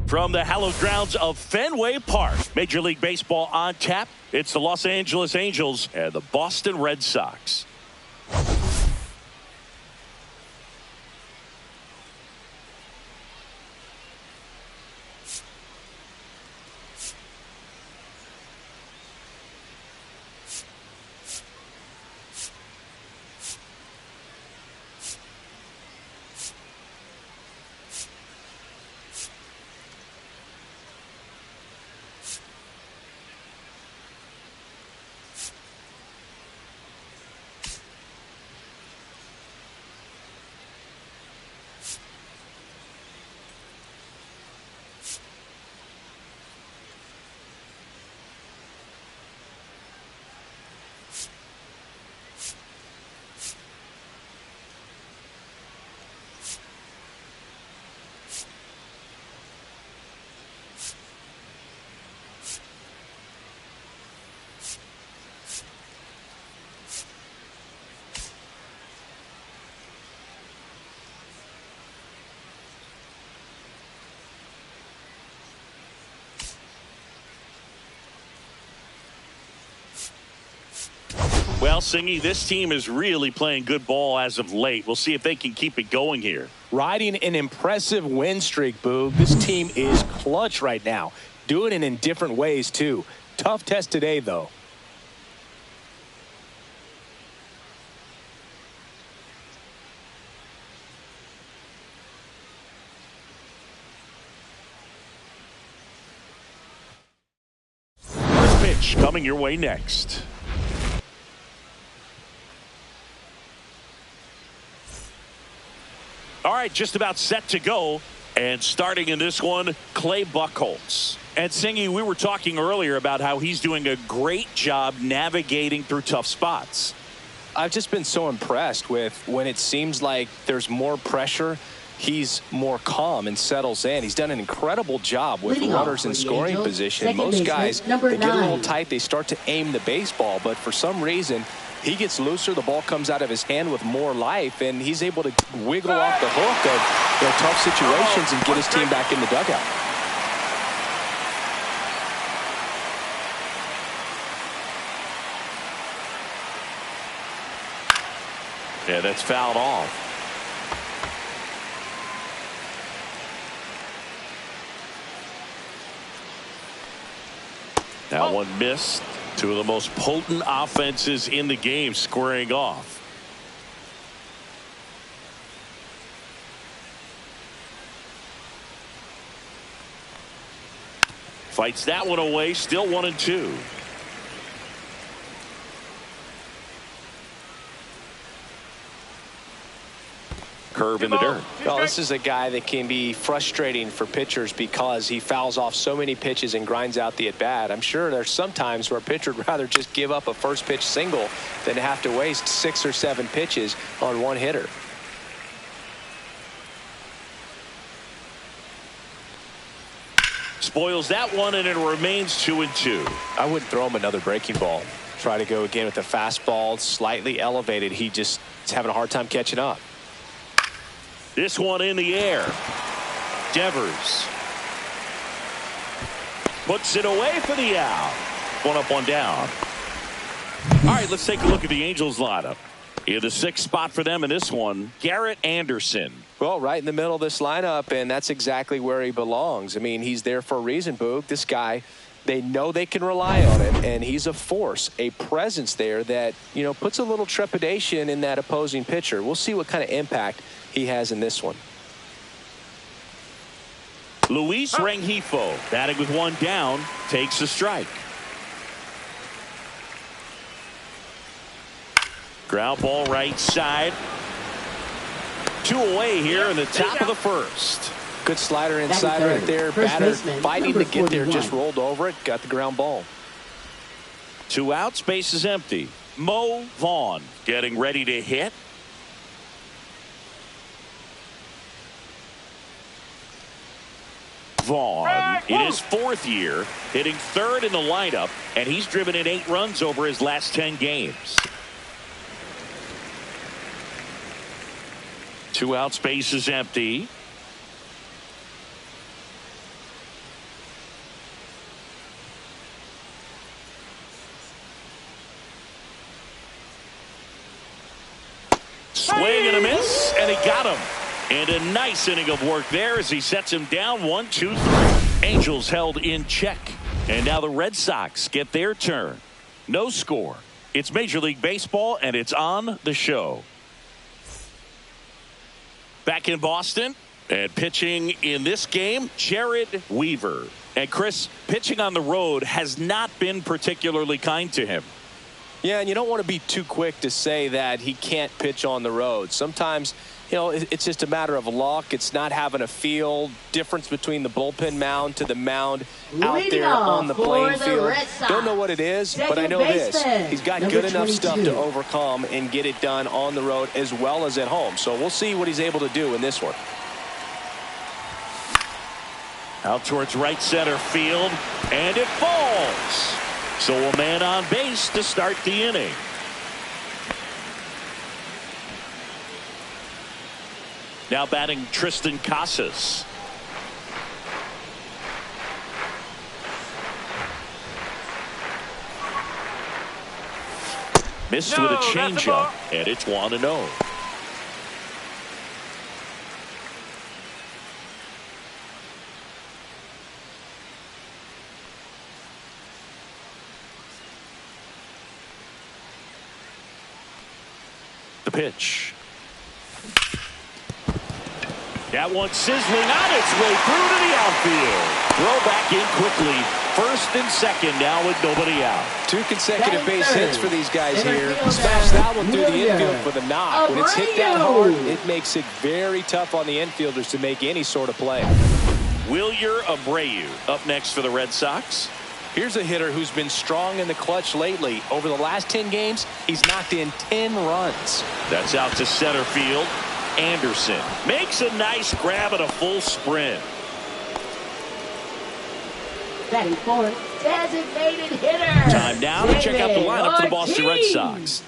From the hallowed grounds of Fenway Park, Major League Baseball on tap. It's the Los Angeles Angels and the Boston Red Sox. Well, Singy, this team is really playing good ball as of late. We'll see if they can keep it going here. Riding an impressive win streak, Boog. This team is clutch right now. Doing it in different ways, too. Tough test today, though. First pitch coming your way next. All right, just about set to go. And starting in this one, Clay Buchholz. And Singy, we were talking earlier about how he's doing a great job navigating through tough spots. I've just been so impressed with when it seems like there's more pressure, he's more calm and settles in. He's done an incredible job with runners in scoring position. Most guys, they get a little tight, they start to aim the baseball, but for some reason, he gets looser, the ball comes out of his hand with more life, and he's able to wiggle off the hook of tough situations and get his team back in the dugout. Yeah, that's fouled off. That one missed. Two of the most potent offenses in the game squaring off. Fights that one away. Still 1-2. Curve in the dirt. Well, this is a guy that can be frustrating for pitchers because he fouls off so many pitches and grinds out the at-bat. I'm sure there's some times where a pitcher would rather just give up a first pitch single than have to waste 6 or 7 pitches on one hitter. Spoils that one, and it remains 2-2. I wouldn't throw him another breaking ball. Try to go again with the fastball slightly elevated. He just is having a hard time catching up. This one in the air. Devers puts it away for the out. One up, one down. All right, let's take a look at the Angels lineup. In the 6th spot for them in this one, Garrett Anderson. Well, right in the middle of this lineup, and that's exactly where he belongs. I mean, he's there for a reason, Boog. This guy, they know they can rely on him, and he's a force, a presence there that, you know, puts a little trepidation in that opposing pitcher. We'll see what kind of impact he has in this one. Luis Rengifo, batting with one down, takes a strike. Ground ball right side. 2 away here in the top of the 1st. Good slider inside right there. Batter fighting to get there, just rolled over it, got the ground ball. 2 outs, base is empty. Mo Vaughn getting ready to hit. Vaughn in his 4th year, hitting 3rd in the lineup, and he's driven in 8 runs over his last 10 games. 2 outs, base is empty. And he got him. And a nice inning of work there as he sets him down 1-2-3. Angels held in check. And now the Red Sox get their turn. No score. It's Major League Baseball, and it's on the show. Back in Boston, and pitching in this game, Jared Weaver. And Chris, pitching on the road has not been particularly kind to him. Yeah, and you don't want to be too quick to say that he can't pitch on the road. Sometimes, you know, it's just a matter of luck. It's not having a feel. Difference between the bullpen mound to the mound out there on the playing field. Don't know what it is, but I know this. He's got good enough stuff to overcome and get it done on the road as well as at home. So we'll see what he's able to do in this one. Out towards right center field, and it falls. So a man on base to start the inning. Now batting Tristan Casas. Missed with a changeup, and it's 1-0. The pitch. That one sizzling on its way through to the outfield. Throw back in quickly. First and second now with nobody out. 2 consecutive base hits for these guys here. Smash that one through the infield for the knock. When it's hit that hard, it makes it very tough on the infielders to make any sort of play. Wilyer Abreu up next for the Red Sox. Here's a hitter who's been strong in the clutch lately. Over the last 10 games, he's knocked in 10 runs. That's out to center field. Anderson makes a nice grab at a full sprint. Batting fourth, designated hitter. Time now to check out the lineup for the Boston Red Sox.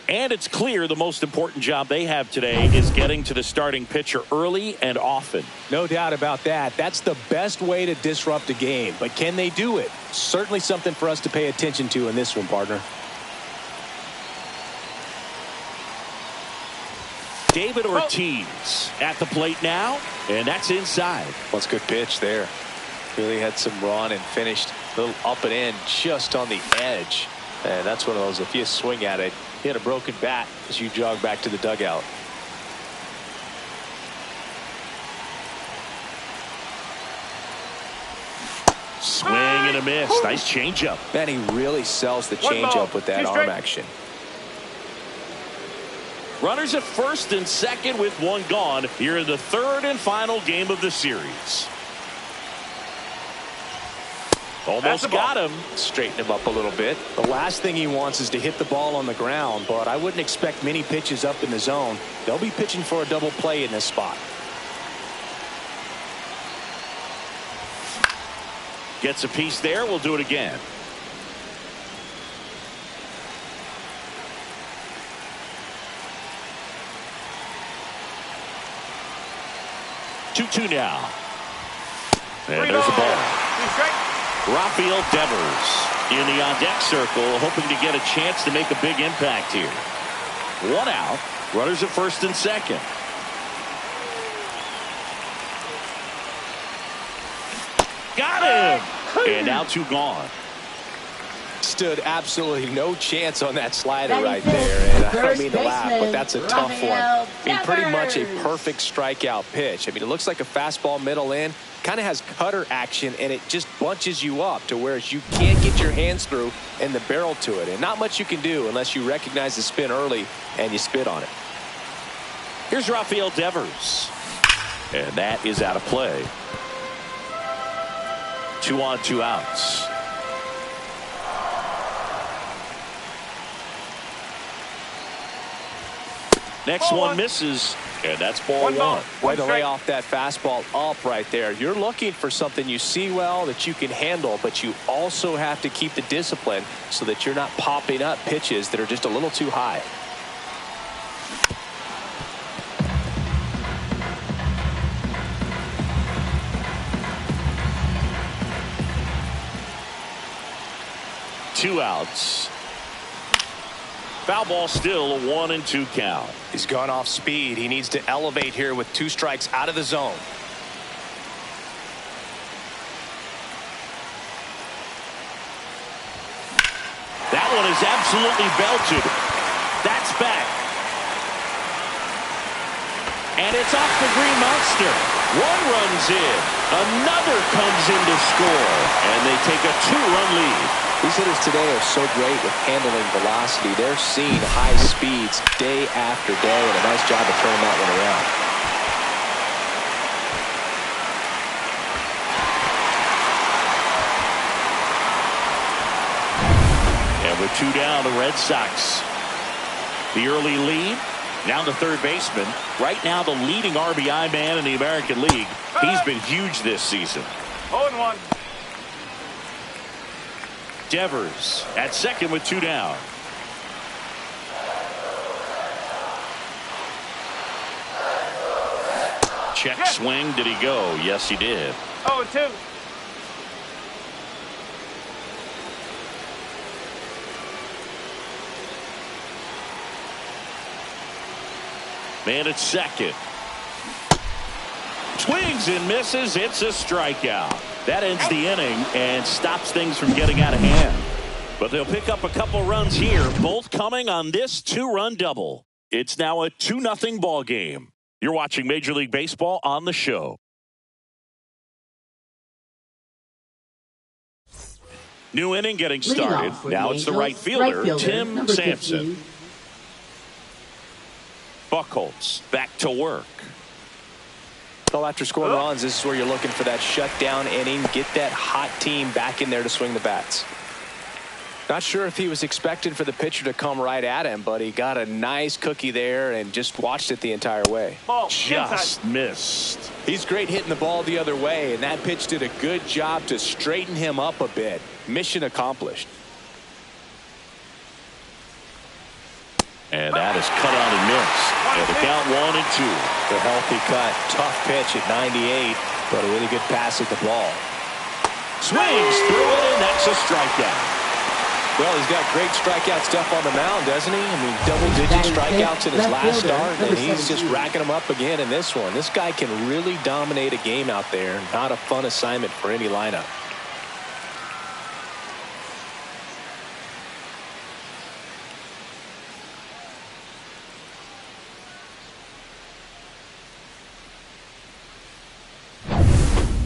And it's clear the most important job they have today is getting to the starting pitcher early and often. No doubt about that. That's the best way to disrupt a game. But can they do it? Certainly something for us to pay attention to in this one, partner. David Ortiz at the plate now, and that's inside. That's a good pitch there. Really had some run and finished a little up and in just on the edge. And that's one of those, if you swing at it, you had a broken bat as you jog back to the dugout. Swing and a miss. Nice changeup. Man, he really sells the changeup with that arm action. Runners at first and second with one gone here in the third and final game of the series. Almost got him. Straighten him up a little bit. The last thing he wants is to hit the ball on the ground, but I wouldn't expect many pitches up in the zone. They'll be pitching for a double play in this spot. Gets a piece there. We'll do it again. Two now. And there's the ball. Rafael Devers in the on-deck circle, hoping to get a chance to make a big impact here. One out. Runners at first and second. Got him! And now 2 gone. Stood absolutely no chance on that slider right there. And I don't mean to laugh, but that's a tough one. I mean, pretty much a perfect strikeout pitch. I mean, it looks like a fastball middle in. Kind of has cutter action, and it just bunches you up to where you can't get your hands through and the barrel to it. And not much you can do unless you recognize the spin early and you spit on it. Here's Rafael Devers. And that is out of play. 2 on, 2 outs. Next one misses, and that's ball 1. Way to lay off that fastball up right there. You're looking for something you see well that you can handle, but you also have to keep the discipline so that you're not popping up pitches that are just a little too high. Two outs. Foul ball, still a 1-2 count. He's gone off speed. He needs to elevate here with 2 strikes out of the zone. That one is absolutely belted. That's back. And it's off the Green Monster. One runs in. Another comes in to score. And they take a 2-run lead. These hitters today are so great with handling velocity. They're seeing high speeds day after day, and a nice job of turning that one around. And with 2 down, the Red Sox. The early lead. Now the third baseman. Right now the leading RBI man in the American League. He's been huge this season. 0-1. Devers at second with 2 down. Check swing. Did he go? Yes, he did. 0-2. Man at second. Swings and misses. It's a strikeout. That ends the inning and stops things from getting out of hand. But they'll pick up a couple runs here, both coming on this 2-run double. It's now a 2-0 ball game. You're watching Major League Baseball on the show. New inning getting started. Now it's the right fielder, Tim Sampson. Buchholz back to work. Well, after scoring runs, this is where you're looking for that shutdown inning. Get that hot team back in there to swing the bats. Not sure if he was expecting for the pitcher to come right at him, but he got a nice cookie there and just watched it the entire way. Just missed. He's great hitting the ball the other way, and that pitch did a good job to straighten him up a bit. Mission accomplished. And that is cut on and missed. And the count 1-2. The healthy cut. Tough pitch at 98, but a really good pass at the ball. Swings through it, and that's a strikeout. Well, he's got great strikeout stuff on the mound, doesn't he? I mean, double-digit strikeouts in his last start, and he's just racking them up again in this one. This guy can really dominate a game out there. Not a fun assignment for any lineup.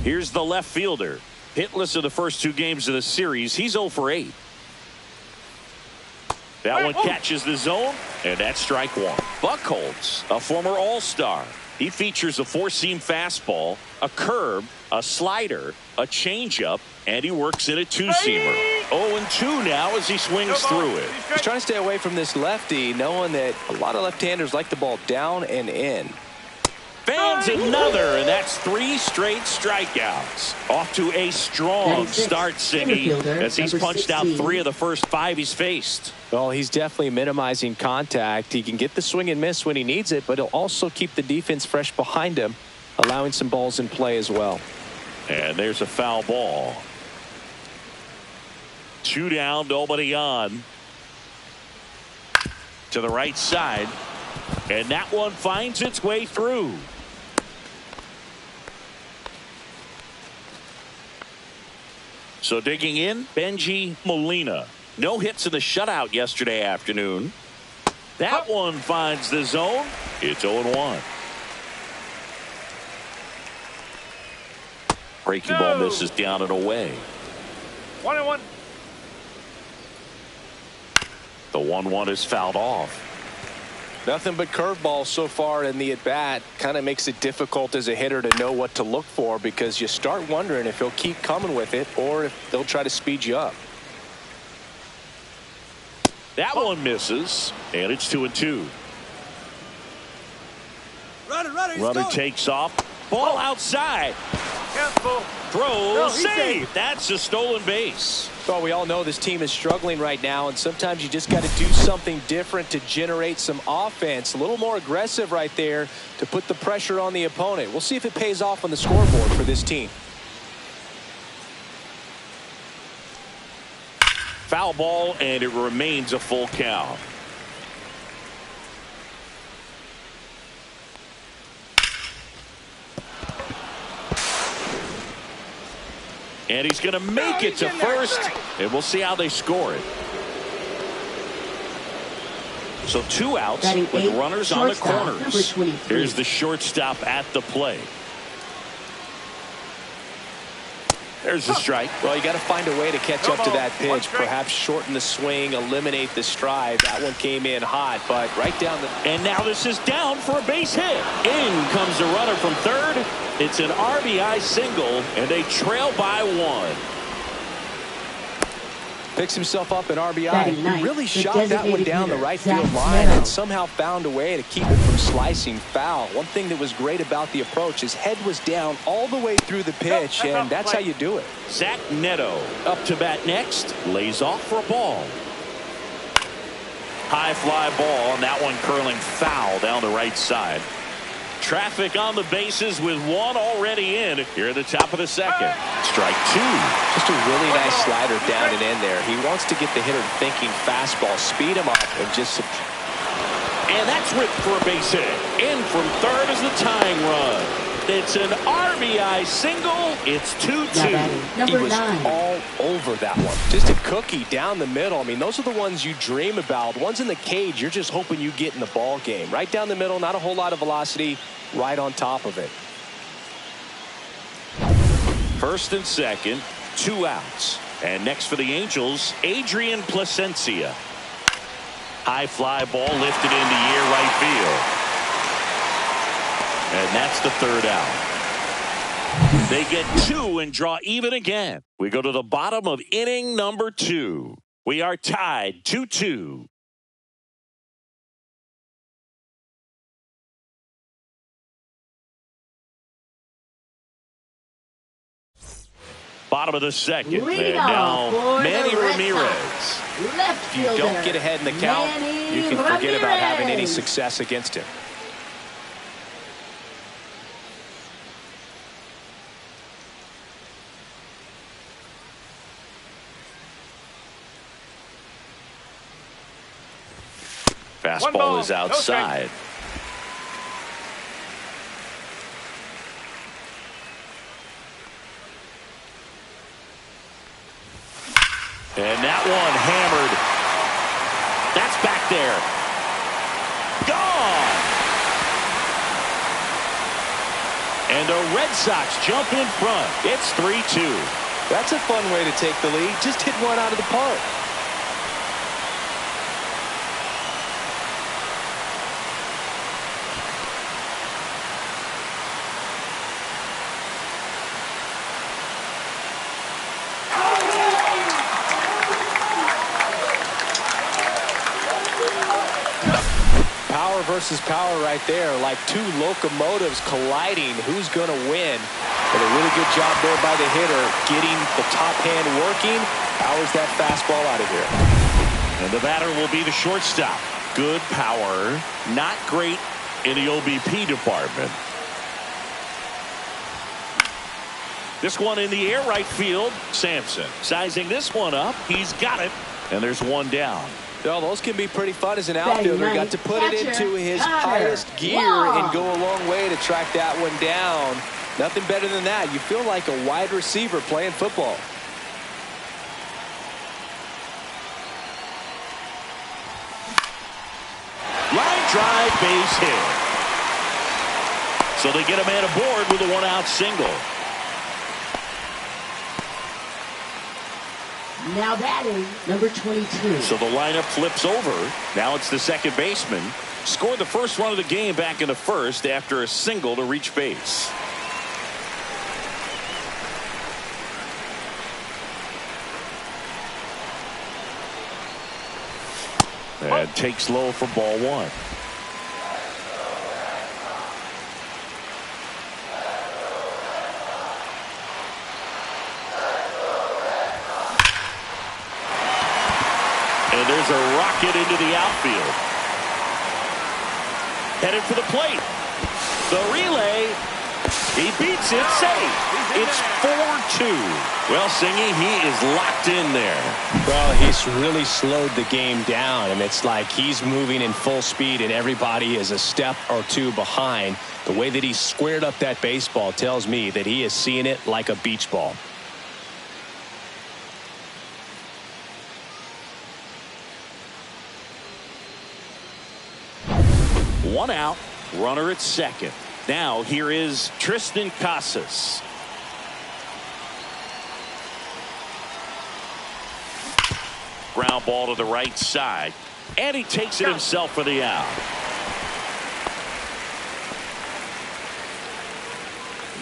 Here's the left fielder. Hitless in the first 2 games of the series. He's 0 for 8. That one catches the zone, and that's strike 1. Buchholz, a former All-Star. He features a 4-seam fastball, a curve, a slider, a changeup, and he works in a 2-seamer. 0-2 now as he swings through it. He's trying to stay away from this lefty, knowing that a lot of left-handers like the ball down and in. Fans another, and that's 3 straight strikeouts. Off to a strong start, Siggy, as he's punched out 3 of the first 5 he's faced. Well, he's definitely minimizing contact. He can get the swing and miss when he needs it, but he'll also keep the defense fresh behind him, allowing some balls in play as well. And there's a foul ball. 2 down, nobody on. To the right side, and that one finds its way through. So digging in, Benji Molina. No hits in the shutout yesterday afternoon. That one finds the zone. It's 0-1. Breaking ball misses down and away. 1-1. The 1-1 is fouled off. Nothing but curveballs so far in the at-bat. Kind of makes it difficult as a hitter to know what to look for, because you start wondering if he'll keep coming with it or if they'll try to speed you up. That one misses, and it's 2-2. Runner takes off. Ball outside. Throw, save. That's a stolen base. Well, we all know this team is struggling right now, and sometimes you just got to do something different to generate some offense. A little more aggressive right there to put the pressure on the opponent. We'll see if it pays off on the scoreboard for this team. Foul ball, and it remains a full count. And he's going to make it to first. And we'll see how they score it. So 2 outs with runners on the corners. Here's the shortstop at the plate. There's the strike. Well, you got to find a way to catch up to that pitch. Perhaps shorten the swing, eliminate the stride. That one came in hot, but right down the... And now this is down for a base hit. In comes the runner from third. It's an RBI single, and they trail by 1. Picks himself up an RBI. He really shot that one down the right field line and somehow found a way to keep it from slicing foul. One thing that was great about the approach, his head was down all the way through the pitch, and that's how you do it. Zach Neto up to bat next. Lays off for a ball. High fly ball, and that one curling foul down the right side. Traffic on the bases with 1 already in here at the top of the second. Strike 2. Just a really nice slider down and in there. He wants to get the hitter thinking fastball, speed him up, and just... And that's ripped for a base hit. In from third is the tying run. It's an RBI single. It's 2-2. He was all over that one. Just a cookie down the middle. I mean, those are the ones you dream about. Ones in the cage, you're just hoping you get in the ball game. Right down the middle, not a whole lot of velocity. Right on top of it. First and second, 2 outs. And next for the Angels, Adrian Placencia. High fly ball lifted in the air right field. And that's the 3rd out. They get 2 and draw even again. We go to the bottom of inning number 2. We are tied 2-2. Bottom of the second. And now Manny Ramirez. If you don't get ahead in the count, you can forget about having any success against him. Fastball is outside. And that one hammered. That's back there. Gone. And the Red Sox jump in front. It's 3-2. That's a fun way to take the lead. Just hit one out of the park. Versus power right there, like 2 locomotives colliding. Who's going to win? But a really good job there by the hitter, getting the top hand working. Powers that fastball out of here. And the batter will be the shortstop. Good power, not great in the OBP department. This one in the air right field. Sampson sizing this one up. He's got it, and there's 1 down. Well, those can be pretty fun as an outfielder. Got to put it into his highest gear and go a long way to track that one down. Nothing better than that. You feel like a wide receiver playing football. Line drive, base hit. So they get a man aboard with a 1-out single. Now batting, number 22. So the lineup flips over. Now it's the second baseman. Scored the first run of the game back in the first after a single to reach base. And takes low for ball 1. And there's a rocket into the outfield. Headed for the plate. The relay. He beats it safe. It's 4-2. Well, Singy, he is locked in there. Well, he's really slowed the game down, and it's like he's moving in full speed, and everybody is a step or 2 behind. The way that he squared up that baseball tells me that he is seeing it like a beach ball. One out, runner at second. Now here is Tristan Casas. Ground ball to the right side. And he takes it himself for the out.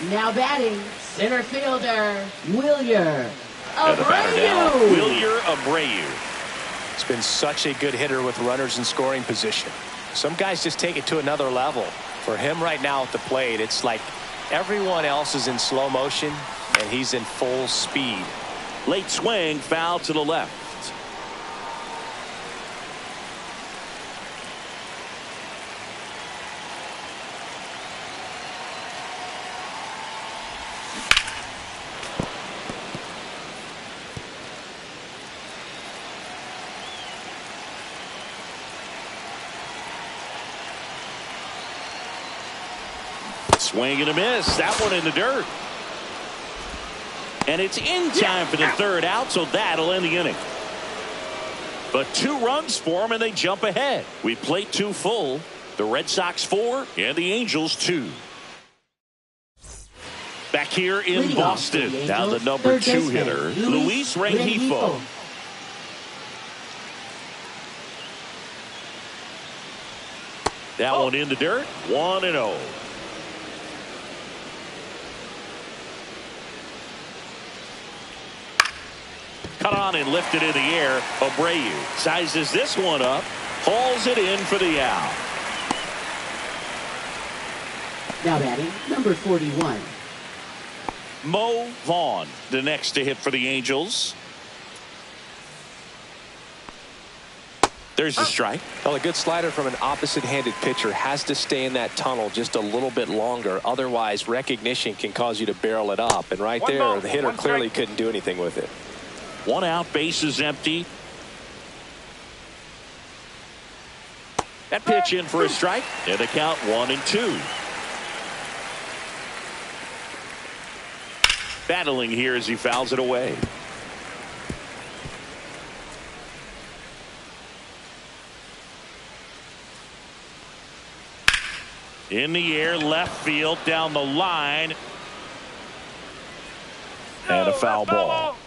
Now batting, center fielder, Wilyer And the batter now, Abreu. Wilyer Abreu. He's been such a good hitter with runners in scoring position. Some guys just take it to another level. For him right now at the plate, it's like everyone else is in slow motion and he's in full speed. Late swing, foul to the left. Swing and a miss. That one in the dirt. And it's in time for the third out, so that'll end the inning. But 2 runs for them, and they jump ahead. We play 2 full. The Red Sox 4 and the Angels 2. Back here in Boston. Now the number 2 hitter, Luis Rengifo. That one in the dirt. 1-0. Cut on and lifted in the air. Abreu sizes this one up, hauls it in for the out. Now batting, number 41. Mo Vaughn, the next to hit for the Angels. There's the strike. Well, a good slider from an opposite-handed pitcher has to stay in that tunnel just a little bit longer. Otherwise, recognition can cause you to barrel it up. And right there, the hitter clearly couldn't do anything with it. 1 out, base is empty. That pitch in for a strike, and the count 1-2. Battling here as he fouls it away. In the air, left field, down the line. And a foul ball.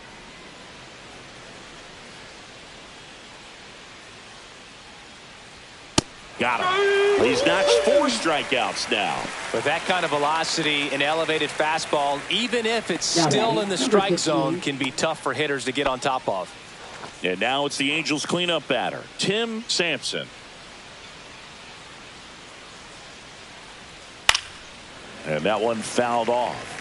Got him. He's notched 4 strikeouts now. With that kind of velocity, an elevated fastball, even if it's still in the strike zone, can be tough for hitters to get on top of. And now it's the Angels cleanup batter, Tim Sampson. And that one fouled off.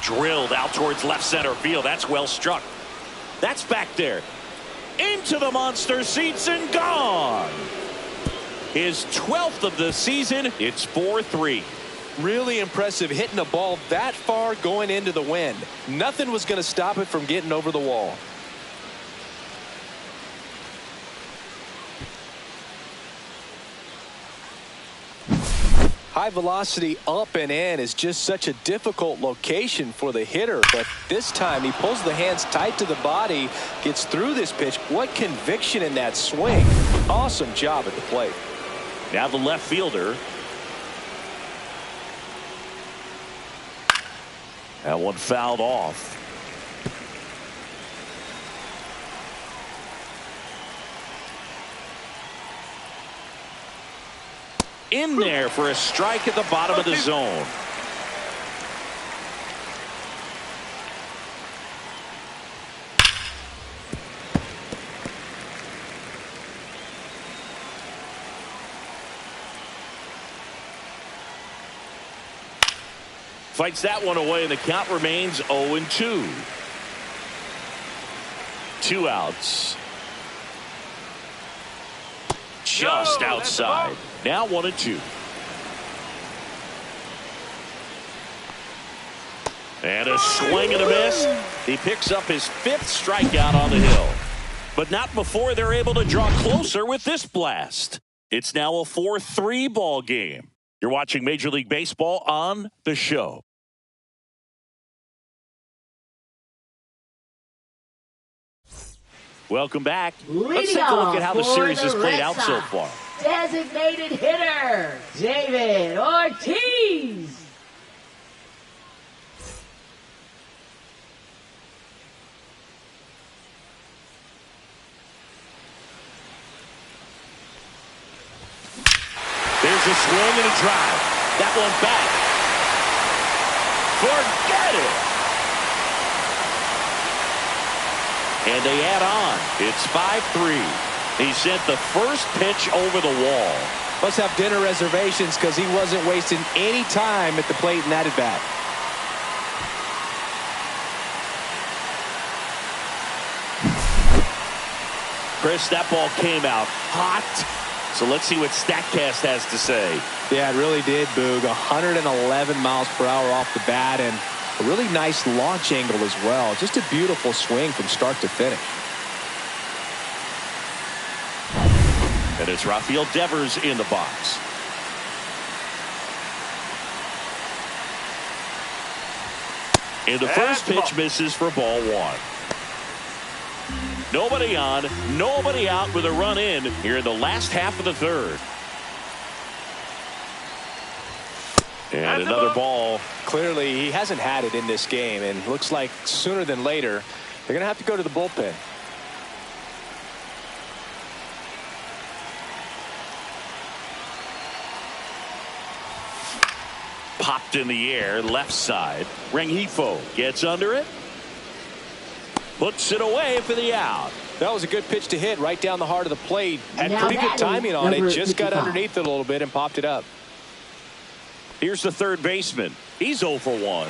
Drilled out towards left center field. That's well struck. That's back there. Into the monster seats and gone. His 12th of the season. It's 4-3. Really impressive hitting a ball that far going into the wind. Nothing was going to stop it from getting over the wall. High velocity up and in is just such a difficult location for the hitter, but this time he pulls the hands tight to the body, gets through this pitch. What conviction in that swing. Awesome job at the plate. Now the left fielder. That one fouled off. In there for a strike at the bottom of the zone. Fights that one away, and the count remains 0-2. 2 outs. Just outside. Now 1-2. And a swing and a miss. He picks up his 5th strikeout on the hill. But not before they're able to draw closer with this blast. It's now a 4-3 ball game. You're watching Major League Baseball on The Show. Welcome back. Let's Leading take a look at how the off series for has the played Red out so Sox, far. designated hitter, David Ortiz. There's a swing and a drive. That one back. Forget it. And they add on. It's 5-3. He sent the first pitch over the wall. Must have dinner reservations because he wasn't wasting any time at the plate in that at bat. Chris, that ball came out hot. So let's see what StatCast has to say. Yeah, it really did, Boog. 111 miles per hour off the bat and a really nice launch angle as well. Just a beautiful swing from start to finish. And it's Rafael Devers in the box. And the first pitch misses for ball one. Nobody on, nobody out with a run in here in the last half of the third. And another ball. Clearly, he hasn't had it in this game, and looks like sooner than later, they're going to have to go to the bullpen. Popped in the air, left side. Rengifo gets under it. Puts it away for the out. That was a good pitch to hit right down the heart of the plate. Had Now pretty good timing on it. Just 55. got underneath it a little bit and popped it up. Here's the third baseman. He's 0 for 1.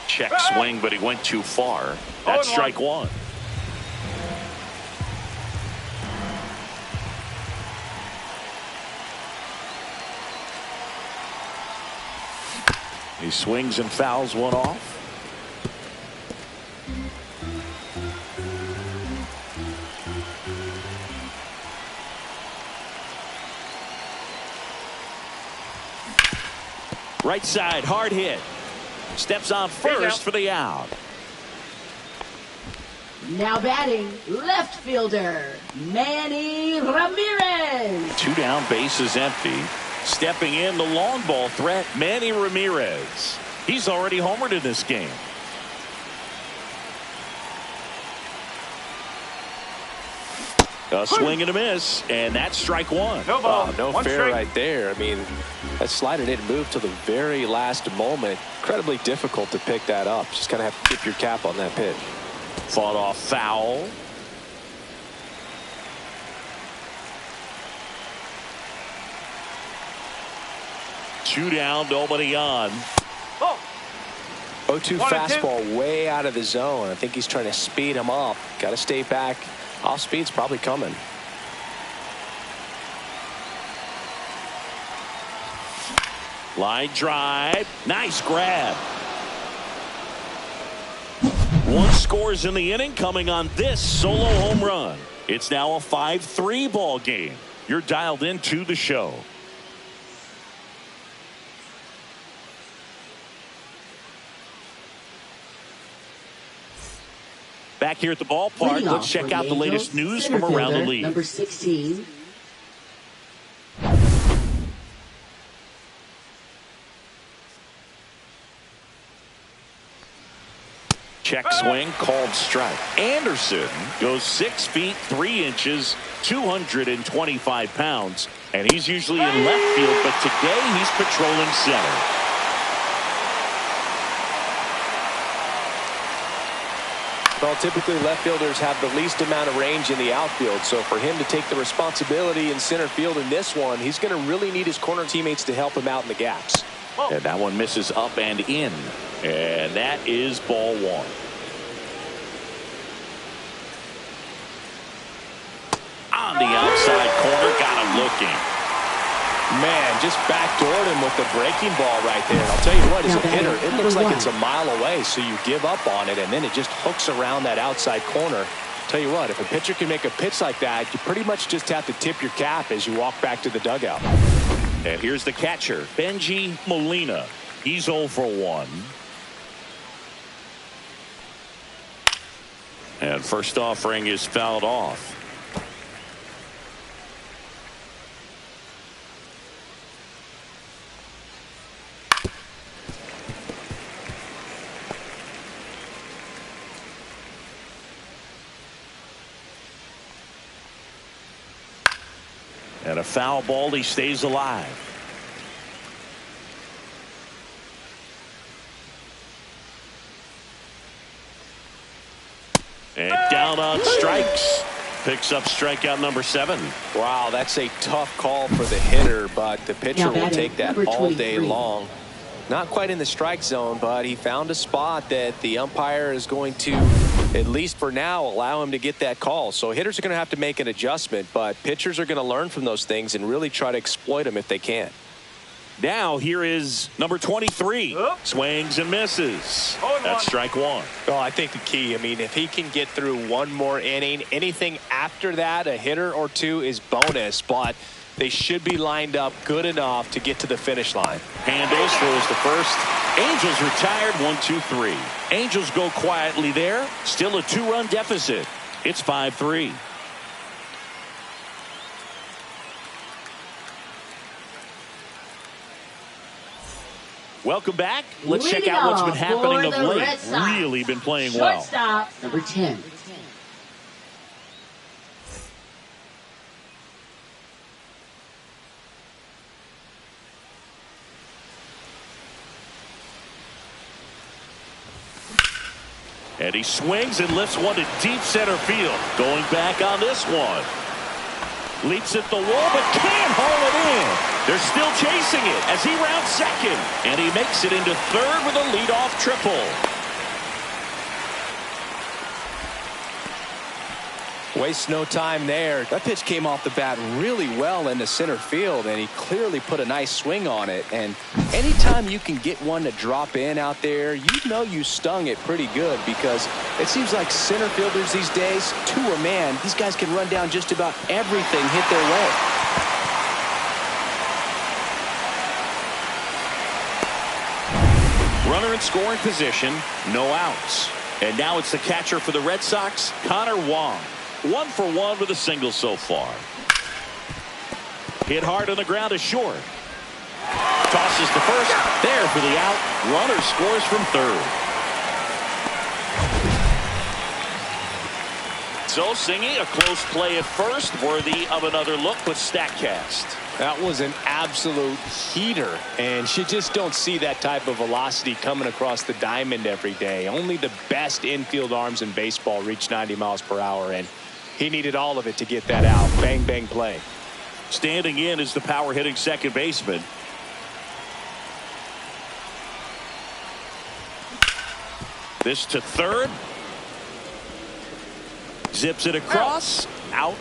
Check swing, but he went too far. That's strike one. He swings and fouls one off. Right side, hard hit. Steps on first for the out. Now batting, left fielder, Manny Ramirez. 2 down, bases empty. Stepping in, the long ball threat, Manny Ramirez. He's already homered in this game. A swing and a miss, and that's strike one. No ball. No One fair strike. right there. I mean, that slider didn't move till the very last moment. Incredibly difficult to pick that up. Just kind of have to tip your cap on that pitch. Fought off foul. Two down, nobody on. Oh, 0-2 1-2. fastball way out of the zone. I think he's trying to speed him up. Got to stay back. Off speed's probably coming. Line drive. Nice grab. One scores in the inning coming on this solo home run. It's now a 5-3 ball game. You're dialed into the show. Back here at the ballpark, Leading let's off check for out the Angels, latest news center from around the fielder, league. Number 16. Check swing, called strike. Anderson goes 6 feet 3 inches, 225 pounds, and he's usually in left field, but today he's patrolling center. Well, typically left fielders have the least amount of range in the outfield, so for him to take the responsibility in center field in this one, he's going to really need his corner teammates to help him out in the gaps. And that one misses up and in, and that is ball one. On the outside corner, got him looking. Man, just backdoored him with the breaking ball right there. And I'll tell you what, as a hitter, it looks like it's a mile away, so you give up on it, and then it just hooks around that outside corner. Tell you what, if a pitcher can make a pitch like that, you pretty much just have to tip your cap as you walk back to the dugout. And here's the catcher, Benji Molina. He's 0 for 1. And first offering is fouled off. And a foul ball, he stays alive. And down on strikes. Picks up strikeout number 7. Wow, that's a tough call for the hitter, but the pitcher will take that all day long. Not quite in the strike zone, but he found a spot that the umpire is going to, at least for now, allow him to get that call. So hitters are going to have to make an adjustment, but pitchers are going to learn from those things and really try to exploit them if they can. Now here is number 23. Swings and misses. That's strike 1. Well, I think the key, I mean, if he can get through one more inning, anything after that, a hitter or two is bonus, but they should be lined up good enough to get to the finish line. Handos throws to first. Angels retired 1-2-3. Angels go quietly there. Still a 2-run deficit. It's 5-3. Welcome back. Let's check out what's been happening of late. Really been playing well. Shortstop, number 10. And he swings and lifts one to deep center field. Going back on this one. Leaps at the wall, but can't haul it in. They're still chasing it as he rounds second. And he makes it into third with a leadoff triple. Wastes no time there. That pitch came off the bat really well into center field, and he clearly put a nice swing on it. And anytime you can get one to drop in out there, you know you stung it pretty good, because it seems like center fielders these days, to a man, these guys can run down just about everything hit their way. Runner in scoring position, no outs. And now it's the catcher for the Red Sox, Connor Wong. 1 for 1 with a single so far. Hit hard on the ground to short. Tosses to first. There for the out. Runner scores from third. So Singy, a close play at first, worthy of another look with StatCast. That was an absolute heater, and you just don't see that type of velocity coming across the diamond every day. Only the best infield arms in baseball reach 90 miles per hour, and he needed all of it to get that out. Bang, bang play. Standing in is the power hitting second baseman. This to third. Zips it across. Out.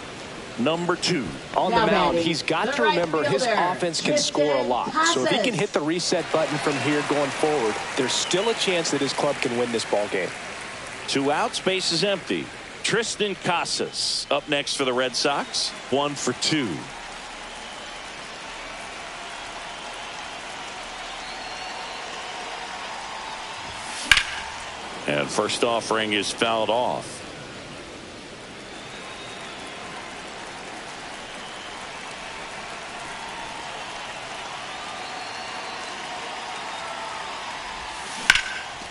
Number 2. On the mound, he's got to remember his offense can score a lot. So if he can hit the reset button from here going forward, there's still a chance that his club can win this ball game. 2 outs, base is empty. Tristan Casas up next for the Red Sox. 1 for 2. And first offering is fouled off.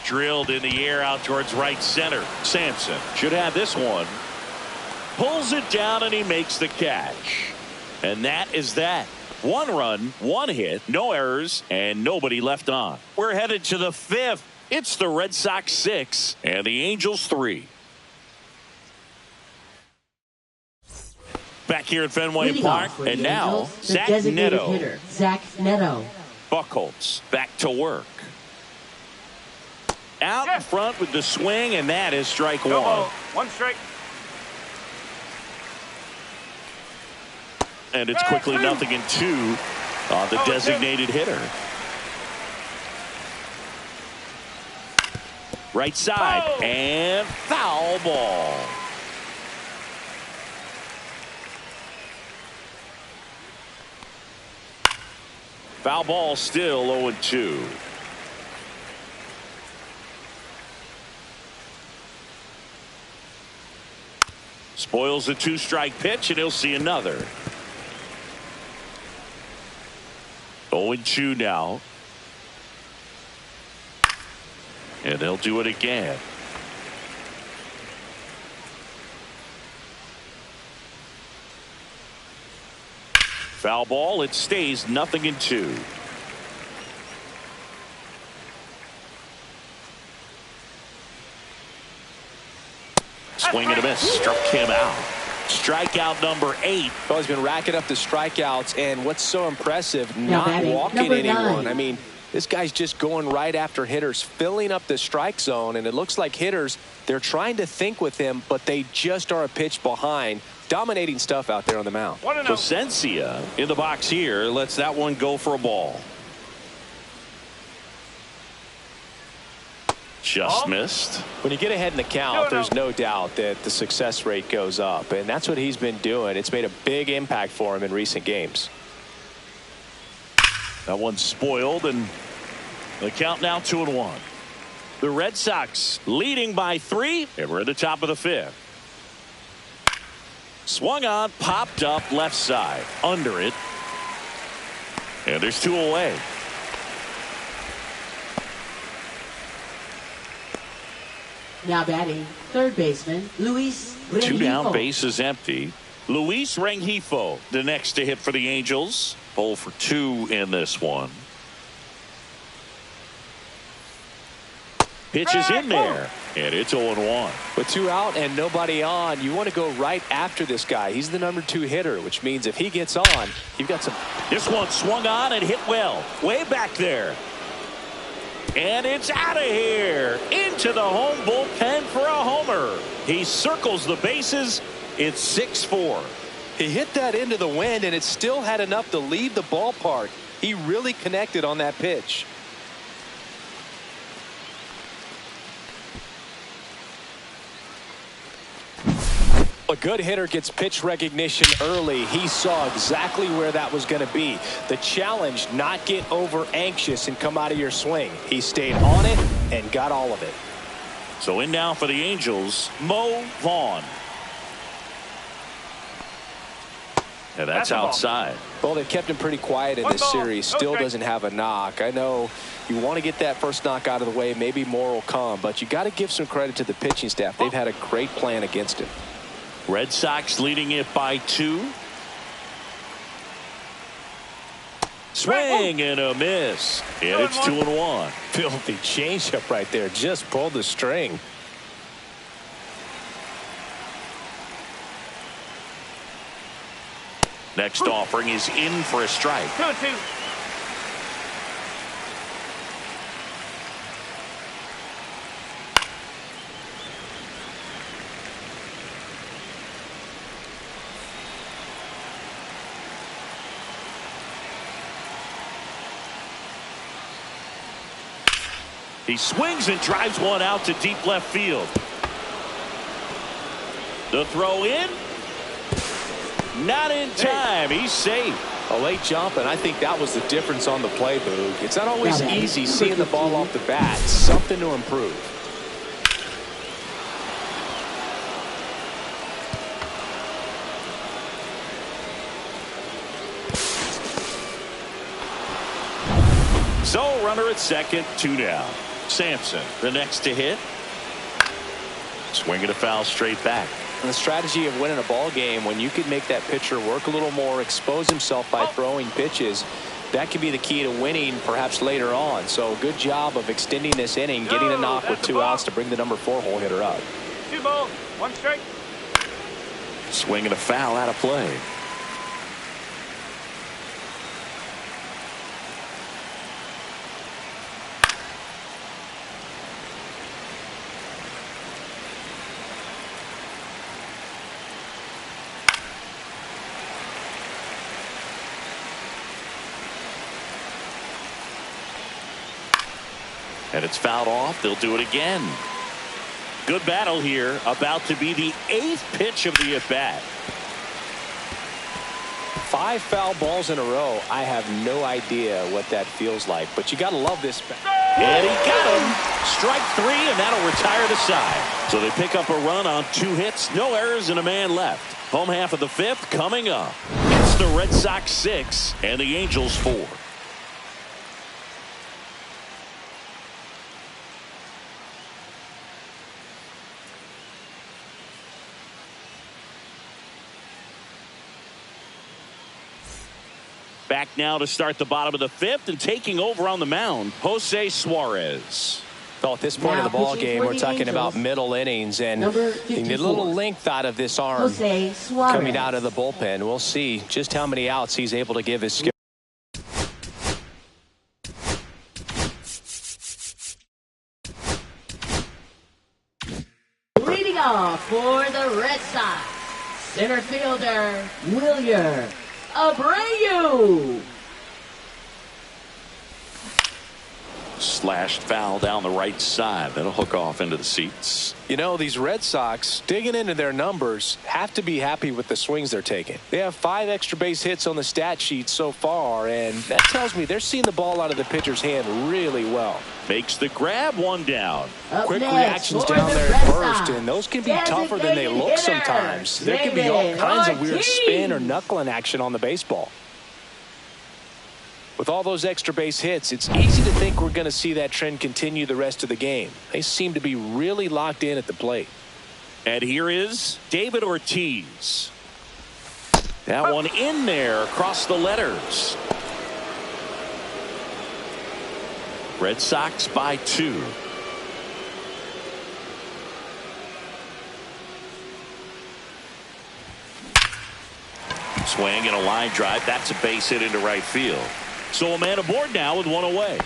Drilled in the air out towards right center. Sampson should have this one. Pulls it down and he makes the catch. And that is that. 1 run, 1 hit, no errors, and nobody left on. We're headed to the 5th. It's the Red Sox 6 and the Angels 3. Back here at Fenway Park, and now Zach Neto. Zach Neto. Buchholz back to work. Out in front with the swing, and that is strike 1. 1 strike. And it's quickly 0-2 on the designated hitter. Right side, and foul ball. Foul ball, still 0-2. Spoils the 2-strike pitch, and he'll see another. 0-2 now. And he'll do it again. Foul ball, it stays 0-2. Swing and a miss. Struck him out. Strikeout number 8. Well, he's been racking up the strikeouts, and what's so impressive, not walking anyone. I mean, this guy's just going right after hitters, filling up the strike zone, and it looks like hitters, they're trying to think with him, but they just are a pitch behind. Dominating stuff out there on the mound. Placencia in the box here lets that one go for a ball. Just missed. When you get ahead in the count, there's no doubt that the success rate goes up, and that's what he's been doing. It's made a big impact for him in recent games. That one's spoiled, and the count now 2-1. The Red Sox leading by 3, and we're at the top of the 5th. Swung on, popped up left side, under it, and there's 2 away. Now batting, third baseman, Luis Rengifo. 2 down, base is empty. Luis Rengifo, the next to hit for the Angels. 0 for 2 in this one. Pitch is in there, and it's 0-1. With 2 out and nobody on, you want to go right after this guy. He's the number 2 hitter, which means if he gets on, you've got some. This one swung on and hit well, way back there. And it's out of here, into the home bullpen for a homer. He circles the bases. It's 6-4. He hit that into the wind, and it still had enough to leave the ballpark. He really connected on that pitch. A good hitter gets pitch recognition early. He saw exactly where that was going to be. The challenge, not get over anxious and come out of your swing. He stayed on it and got all of it. So in now for the Angels, Mo Vaughn. And that's outside. Well, they've kept him pretty quiet in this series. Still doesn't have a knock. I know you want to get that first knock out of the way. Maybe more will come, but you got to give some credit to the pitching staff. They've had a great plan against him. Red Sox leading it by 2. Swing and a miss. And it's 2-1. Filthy changeup right there. Just pulled the string. Next offering is in for a strike. 2-2. He swings and drives one out to deep left field. The throw in. Not in time. He's safe. A late jump, and I think that was the difference on the play, Boog. It's not always easy seeing the ball off the bat. Something to improve. So runner at second, 2 down. Sampson, the next to hit. Swinging a foul straight back. And the strategy of winning a ball game, when you can make that pitcher work a little more, expose himself by throwing pitches, that could be the key to winning perhaps later on. So good job of extending this inning, getting a knock with 2 outs to bring the number 4 hole hitter up. 2 balls, 1 strike. Swinging a foul out of play. And it's fouled off. They'll do it again. Good battle here. About to be the 8th pitch of the at-bat. 5 foul balls in a row. I have no idea what that feels like, but you got to love this. And he got him. Strike 3, and that'll retire the side. So they pick up a run on 2 hits, no errors, and a man left. Home half of the 5th coming up. It's the Red Sox 6 and the Angels 4. Back now to start the bottom of the 5th, and taking over on the mound, Jose Suarez. Well, at this point of the ball game, we're talking about middle innings, and you need a little length out of this arm coming out of the bullpen. We'll see just how many outs he's able to give his skill. Leading off for the Red Sox, center fielder Wilyer Abreu. Slashed foul down the right side. That'll hook off into the seats. You know, these Red Sox, digging into their numbers, have to be happy with the swings they're taking. They have 5 extra base hits on the stat sheet so far, and that tells me they're seeing the ball out of the pitcher's hand really well. Makes the grab, 1 down. Quick reactions down there at first, and those can be tougher than they look sometimes. There can be all kinds of weird spin or knuckling action on the baseball. With all those extra base hits, it's easy to think we're going to see that trend continue the rest of the game. They seem to be really locked in at the plate. And here is David Ortiz. That one in there across the letters. Red Sox by 2. Swing and a line drive. That's a base hit into right field. So a man aboard now with 1 away.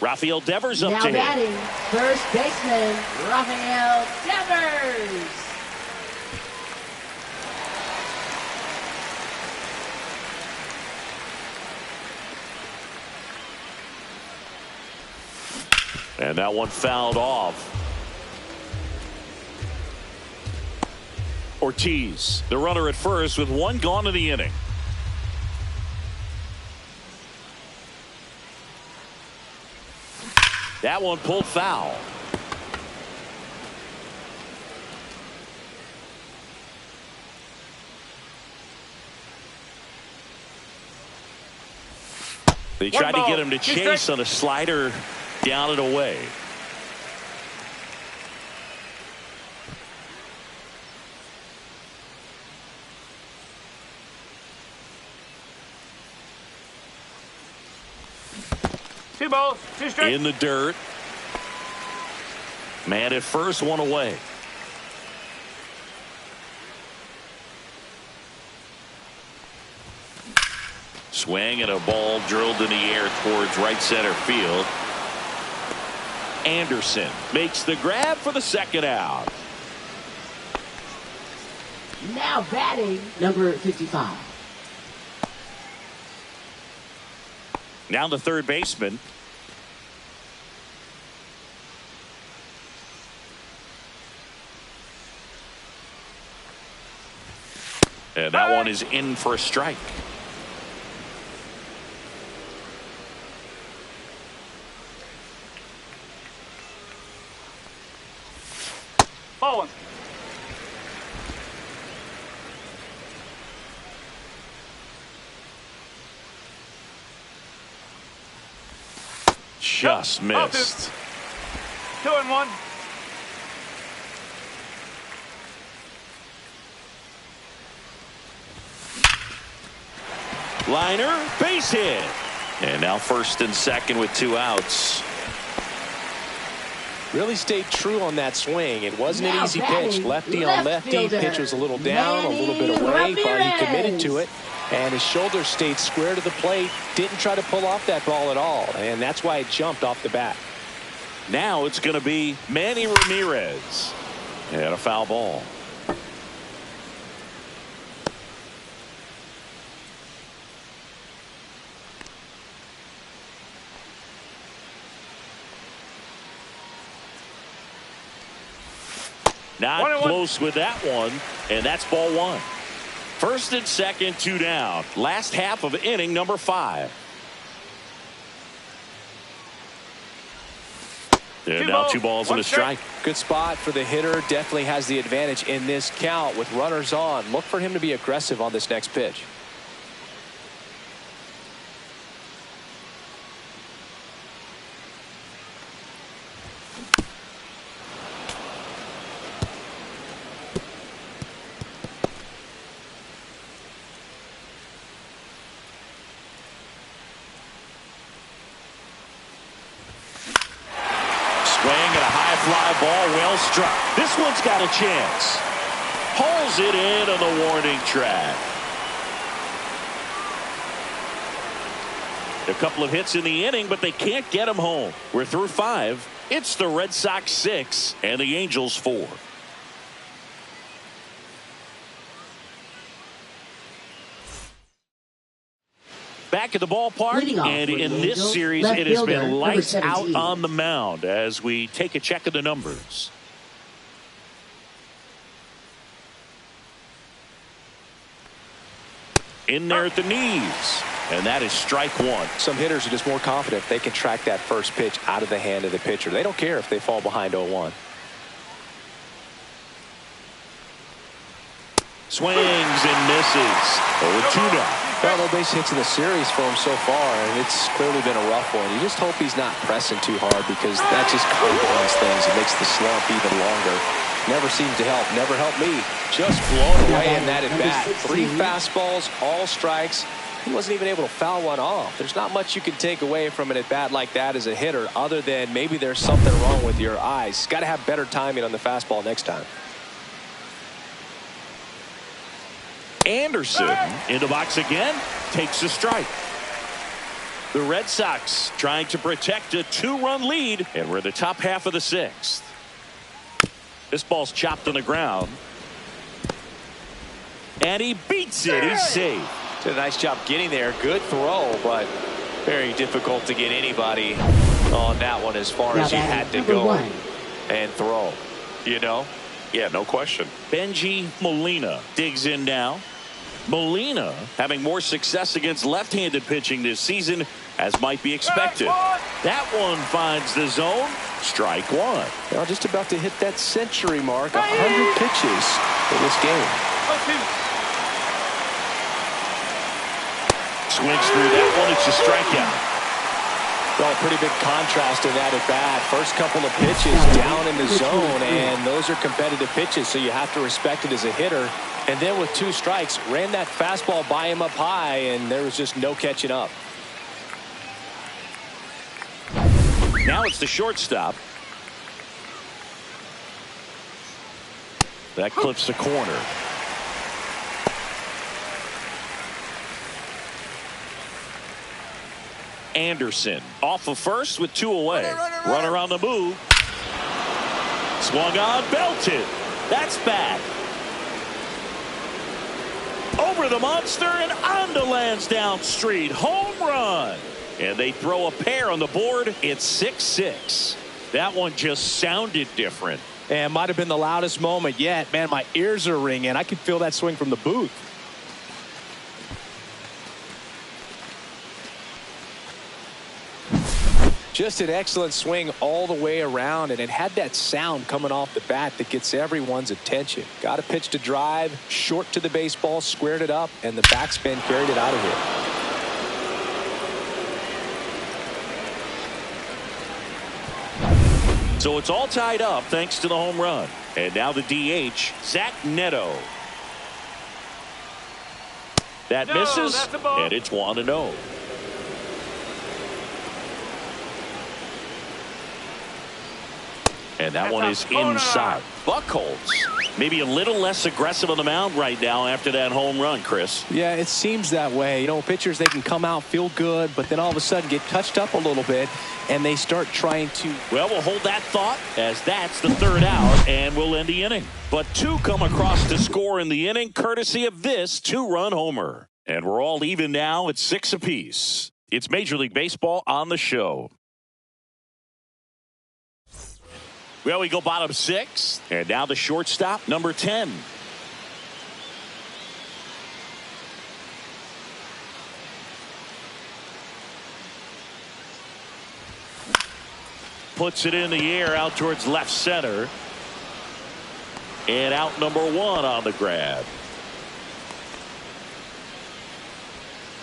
Rafael Devers up now to him. batting, first baseman Rafael Devers. And that one fouled off. Ortiz, the runner at first with 1 gone in the inning. That one pulled foul. They tried to get him to chase on a slider down and away. Two balls, 2 strikes. In the dirt. Man at first, 1 away. Swing and a ball drilled in the air towards right center field. Anderson makes the grab for the second out. Now batting, number 55. Now the third baseman. And that one is in for a strike. Ball 1. Just missed. 2-1. Liner, base hit. And now first and second with 2 outs. Really stayed true on that swing. It wasn't an easy pitch. Lefty on lefty. Pitch was a little down, a little bit away. Thought he committed to it. And his shoulder stayed square to the plate. Didn't try to pull off that ball at all. And that's why it jumped off the bat. Now it's going to be Manny Ramirez. And a foul ball. Not 1-1. close with that one, and that's ball one. First and second, 2 down. Last half of inning number 5. And now 2 balls and a strike. Good spot for the hitter. Definitely has the advantage in this count with runners on. Look for him to be aggressive on this next pitch. Fly ball, well struck. This one's got a chance. Pulls it in on the warning track. A couple of hits in the inning, but they can't get him home. We're through 5. It's the Red Sox 6 and the Angels 4. Back at the ballpark, and in this series, it has been lights out on the mound as we take a check of the numbers. In there at the knees, and that is strike 1. Some hitters are just more confident if they can track that first pitch out of the hand of the pitcher. They don't care if they fall behind 0-1. Swings and misses. 0-2 now. Well, no base hits in the series for him so far, and it's clearly been a rough one. You just hope he's not pressing too hard because that just compounds things. It makes the slump even longer. Never seems to help. Never helped me. Just blown away in that at-bat. 3 fastballs, all strikes. He wasn't even able to foul one off. There's not much you can take away from an at-bat like that as a hitter other than maybe there's something wrong with your eyes. Got to have better timing on the fastball next time. Anderson in the box again, takes a strike. The Red Sox trying to protect a 2-run lead, and we're in the top half of the 6th. This ball's chopped on the ground, and he beats it. He's safe. Did a nice job getting there. Good throw, but very difficult to get anybody on that one as far as he had to go and throw. You know? Yeah, no question. Benji Molina digs in now. Molina having more success against left-handed pitching this season, as might be expected. That one finds the zone. Strike 1. Well, just about to hit that century mark. 100 pitches in this game. Swings through that one. It's a strikeout. Well, a pretty big contrast in that at bat. First couple of pitches down in the zone, and those are competitive pitches, so you have to respect it as a hitter. And then with 2 strikes, ran that fastball by him up high, and there was just no catching up. Now it's the shortstop. That clips the corner. Anderson off of first with 2 away. Runner on the move. Swung on, belted. That's back. Over the monster and onto Lansdowne Street. Home run. And they throw a pair on the board. It's 6-6. That one just sounded different. And might have been the loudest moment yet. Man, my ears are ringing. I could feel that swing from the booth. Just an excellent swing all the way around, and it had that sound coming off the bat that gets everyone's attention. Got a pitch to drive, short to the baseball, squared it up, and the backspin carried it out of here. So it's all tied up thanks to the home run. And now the DH, Zach Neto. That misses, and it's 1-0. And that one is inside. Buchholz maybe a little less aggressive on the mound right now after that home run, Chris. Yeah, it seems that way. You know, pitchers, they can come out, feel good, but then all of a sudden get touched up a little bit, and they start trying to... Well, we'll hold that thought as that's the 3rd out, and we'll end the inning. But 2 come across to score in the inning, courtesy of this 2-run homer. And we're all even now at 6 apiece. It's Major League Baseball on the show. Well, we go bottom 6. And now the shortstop, number 10. Puts it in the air out towards left center. And out number 1 on the grab.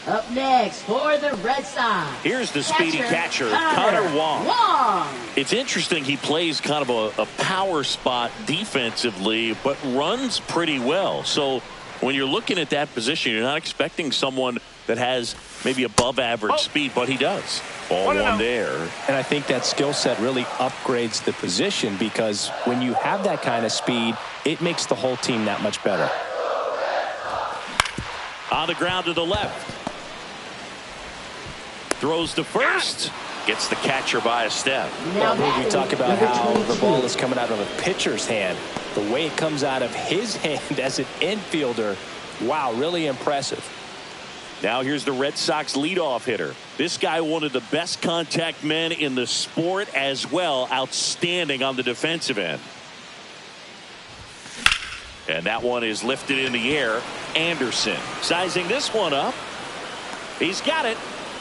Up next for the Red Sox. Here's the speedy catcher, Connor Wong. It's interesting, he plays kind of a power spot defensively, but runs pretty well. So when you're looking at that position, you're not expecting someone that has maybe above average speed, but he does. Ball 1 there. And I think that skill set really upgrades the position, because when you have that kind of speed, it makes the whole team that much better. On the ground to the left. Throws to first. Gets the catcher by a step. Well, we talk about how the ball is coming out of a pitcher's hand. The way it comes out of his hand as an infielder, wow, really impressive. Now here's the Red Sox leadoff hitter. This guy, one of the best contact men in the sport as well. Outstanding on the defensive end. And that one is lifted in the air. Anderson sizing this one up. He's got it.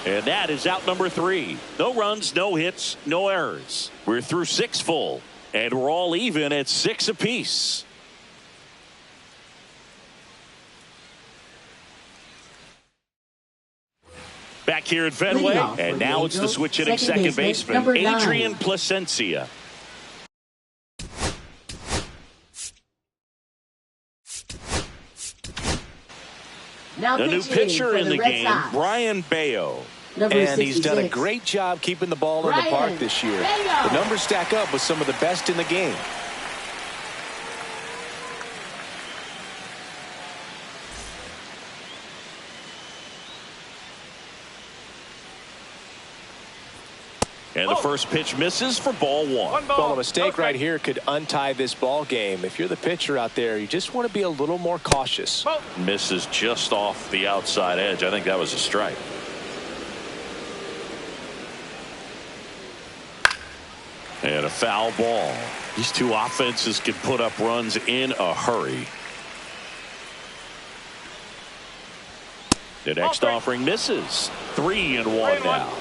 And that is out number 3. No runs, no hits, no errors. We're through 6 full. And we're all even at 6 apiece. Back here at Fenway. And now it's the switch hitting second baseman, Adrian Placencia. Now the new pitcher in the game, Brian Bayo. And he's done a great job keeping the ball in the park this year. The numbers stack up with some of the best in the game. And the first pitch misses for ball 1. Well, a mistake right here could untie this ball game. If you're the pitcher out there, you just want to be a little more cautious. Misses just off the outside edge. I think that was a strike. And a foul ball. These two offenses can put up runs in a hurry. The next offering misses. 3-1 now.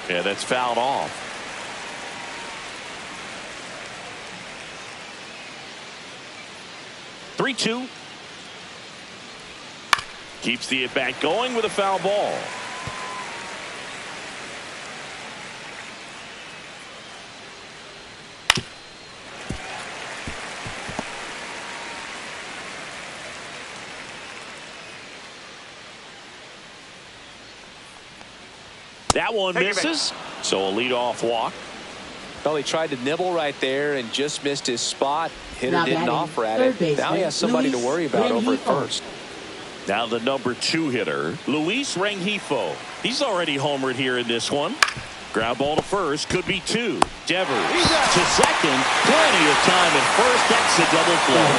Yeah, that's fouled off. Three-2. Keeps the at-bat going with a foul ball. That one misses, so a leadoff walk. Well, he tried to nibble right there and just missed his spot. Hitter didn't offer at it. Now he has somebody to worry about over at first. Now the number 2 hitter, Luis Rengifo. He's already homered here in this one. Ground ball to first, could be 2. Devers to second, plenty of time at first. That's a double play.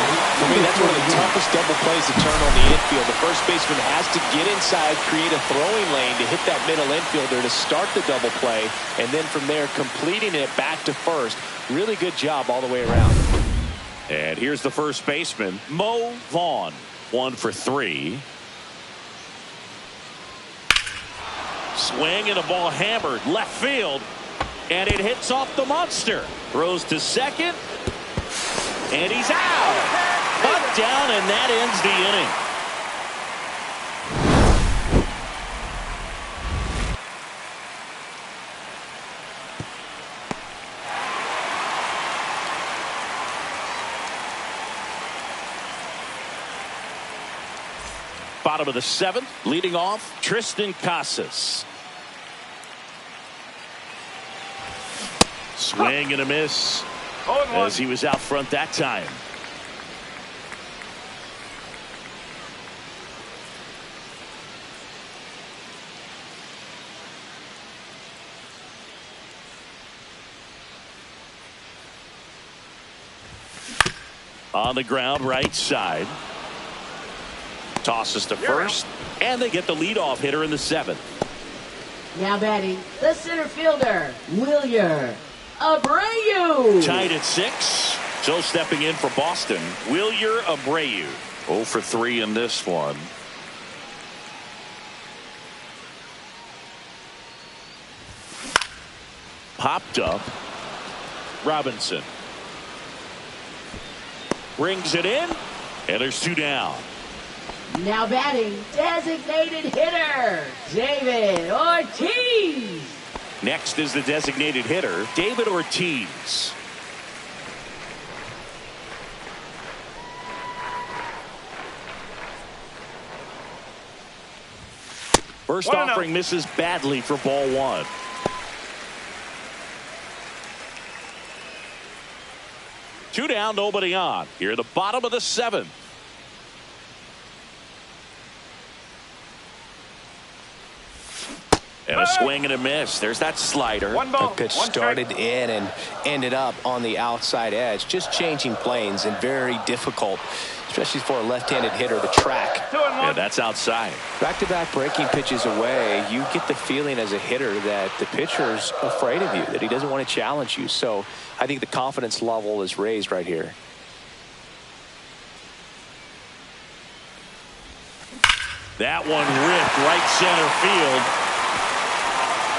For me, that's one of the toughest double plays to turn on the infield. The first baseman has to get inside, create a throwing lane to hit that middle infielder to start the double play, and then from there completing it back to first. Really good job all the way around. And here's the first baseman, Mo Vaughn. 1 for 3. Swing and a ball hammered left field, and it hits off the monster. Throws to second, and he's out. Cut down, and that ends the inning. Bottom of the 7th, leading off, Tristan Casas. Swing and a miss as he was out front that time. On the ground, right side. Tosses to first, and they get the leadoff hitter in the 7th. Now batting, the center fielder, Wilyer Abreu. Tied at 6. So stepping in for Boston, Wilyer Abreu. 0 for 3 in this one. Popped up. Robinson. Brings it in. And there's 2 down. Now batting, designated hitter, David Ortiz. Next is the designated hitter, David Ortiz. First offering misses badly for ball 1. Two down, nobody on. Here at the bottom of the 7th. And a swing and a miss. There's that slider. The pitch started in and ended up on the outside edge. Just changing planes and very difficult, especially for a left-handed hitter to track. Yeah, that's outside. Back-to-back breaking pitches away, you get the feeling as a hitter that the pitcher's afraid of you, that he doesn't want to challenge you. So I think the confidence level is raised right here. That one ripped right center field.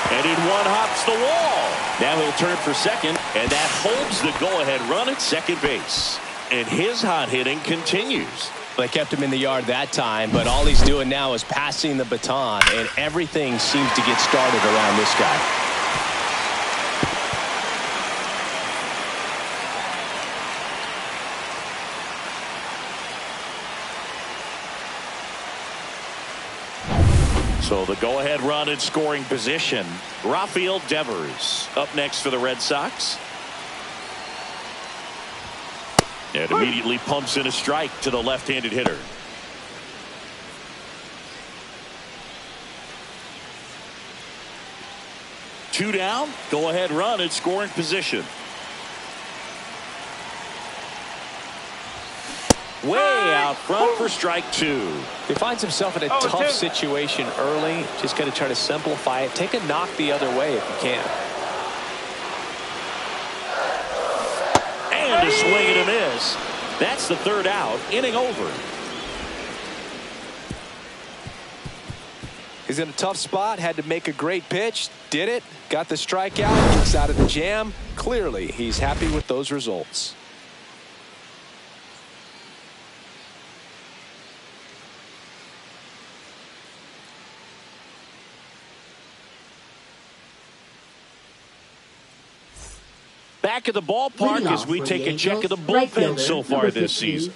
And in one hops the wall. Now he'll turn for second, and that holds the go-ahead run at second base. And his hot hitting continues. They kept him in the yard that time, but all he's doing now is passing the baton, and everything seems to get started around this guy. So the go-ahead run in scoring position. Rafael Devers up next for the Red Sox. And immediately pumps in a strike to the left-handed hitter. Two down. Go-ahead run in scoring position. Way out front for strike 2. He finds himself in a tough situation early. Just got to try to simplify it. Take a knock the other way if you can. And a swing and a miss. That's the 3rd out. Inning over. He's in a tough spot. Had to make a great pitch. Did it. Got the strikeout. Gets out of the jam. Clearly, he's happy with those results. Back at the ballpark as we take a check of the bullpen so far this season.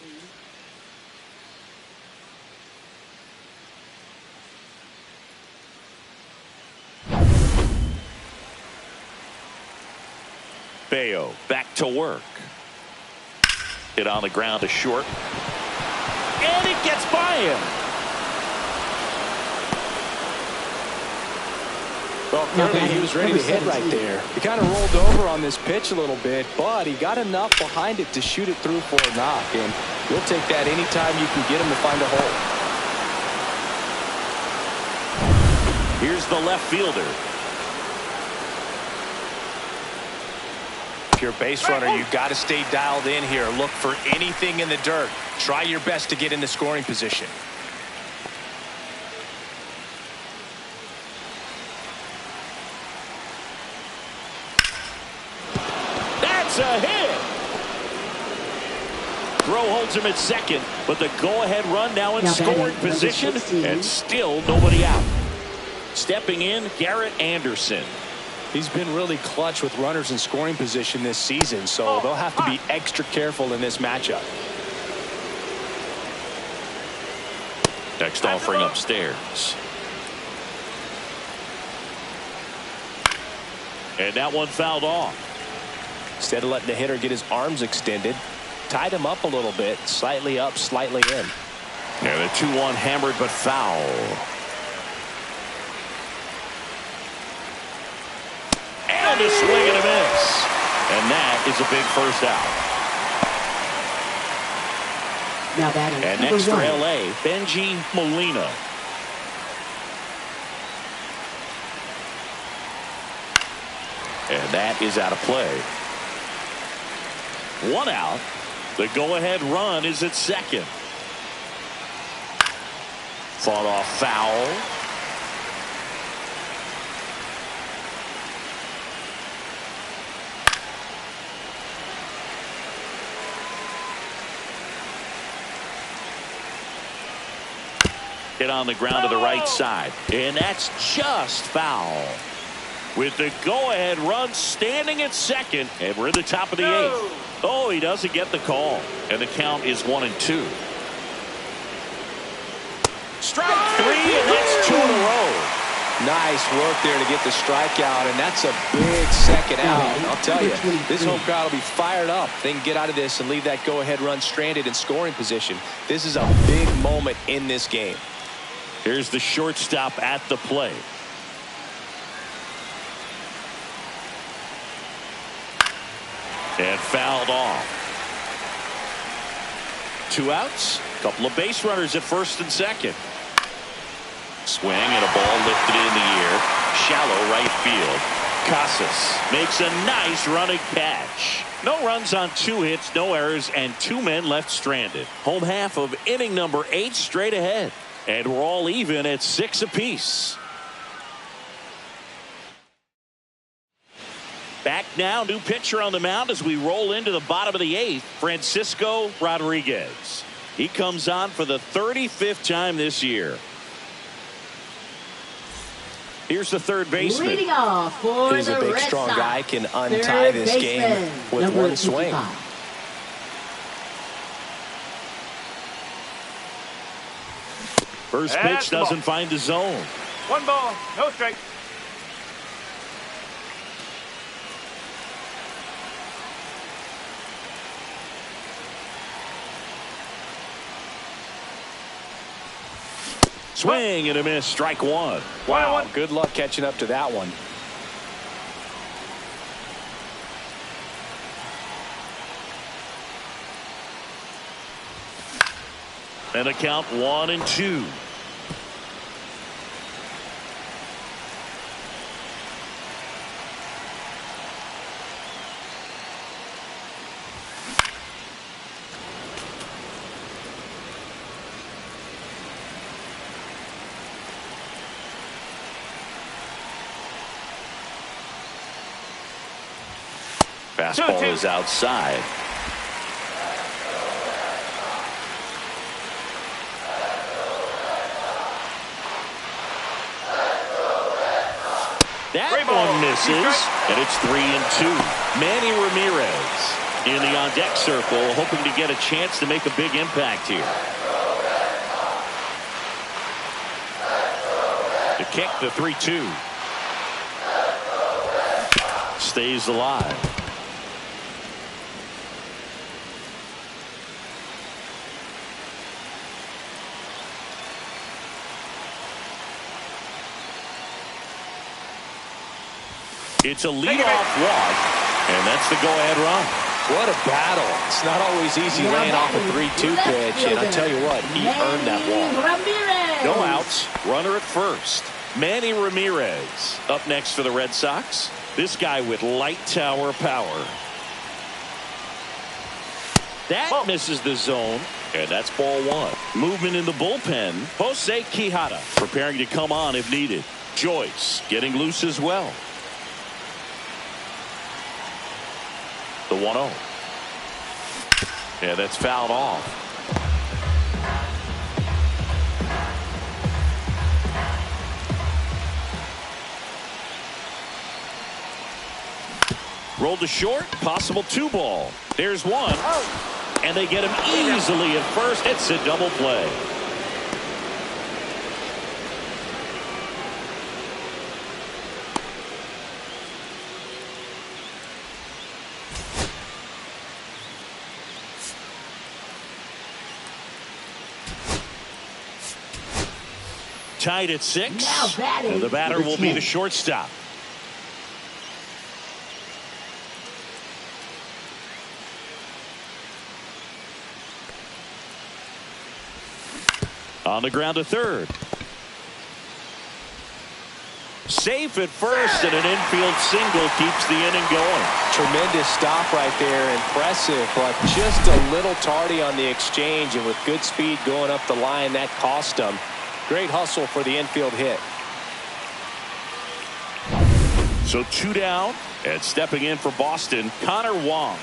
Bayo back to work. Hit on the ground to short. And it gets by him. Well, clearly he was ready to hit right there. He kind of rolled over on this pitch a little bit, but he got enough behind it to shoot it through for a knock. And you'll take that anytime you can get him to find a hole. Here's the left fielder. If you're a base runner, you've got to stay dialed in here. Look for anything in the dirt. Try your best to get in the scoring position. A hit. Throw holds him at second, but the go-ahead run now in scoring position, and still nobody out. Stepping in, Garrett Anderson. He's been really clutch with runners in scoring position this season, so they'll have to be extra careful in this matchup. Next offering upstairs. And that one fouled off. Instead of letting the hitter get his arms extended, tied him up a little bit, slightly up, slightly in. Yeah, the 2-1 hammered but foul. And a swing and a miss. And that is a big first out. Now batting. And next for LA, Benji Molina. And that is out of play. One out. The go-ahead run is at second. Fought off foul. Hit on the ground to the right side. And that's just foul. With the go-ahead run standing at second. And we're at the top of the eighth. Oh, he doesn't get the call. And the count is 1-2. Strike three, and that's 2 in a row. Nice work there to get the strikeout, and that's a big second out. I'll tell you, this home crowd will be fired up. They can get out of this and leave that go-ahead run stranded in scoring position. This is a big moment in this game. Here's the shortstop at the plate. And fouled off. 2 outs. Couple of base runners at first and second. Swing and a ball lifted in the air. Shallow right field. Casas makes a nice running catch. No runs on 2 hits, no errors, and 2 men left stranded. Home half of inning number 8 straight ahead. And we're all even at 6 apiece. Back now, new pitcher on the mound as we roll into the bottom of the 8th, Francisco Rodriguez. He comes on for the 35th time this year. Here's the third baseman. Leading off for He's a the big, Red strong Sox. guy, can untie this game with number one swing. 55. First pitch doesn't find the zone. 1 ball, no strike. Swing and a miss. Strike 1. Wow, good luck catching up to that one. And a count 1-2. Fastball is outside. That one misses, and it's 3-2. Manny Ramirez in the on-deck circle, hoping to get a chance to make a big impact here. The kick, the 3-2. Stays alive. It's a leadoff walk, and that's the go-ahead run. What a battle. It's not always easy laying off a 3-2 pitch, and I tell you what, he earned that walk. No outs, runner at first. Manny Ramirez up next for the Red Sox. This guy with light tower power. That misses the zone, and that's ball 1. Movement in the bullpen. Jose Quijada preparing to come on if needed. Joyce getting loose as well. The 1-0. Yeah, that's fouled off. Rolled to short, possible 2-ball. There's 1. And they get him easily at first. It's a double play. Tied at 6. And the batter will be the shortstop. On the ground to third. Safe at first, and an infield single keeps the inning going. Tremendous stop right there. Impressive, but just a little tardy on the exchange, and with good speed going up the line, that cost him. Great hustle for the infield hit. So 2 down, and stepping in for Boston, Connor Wong.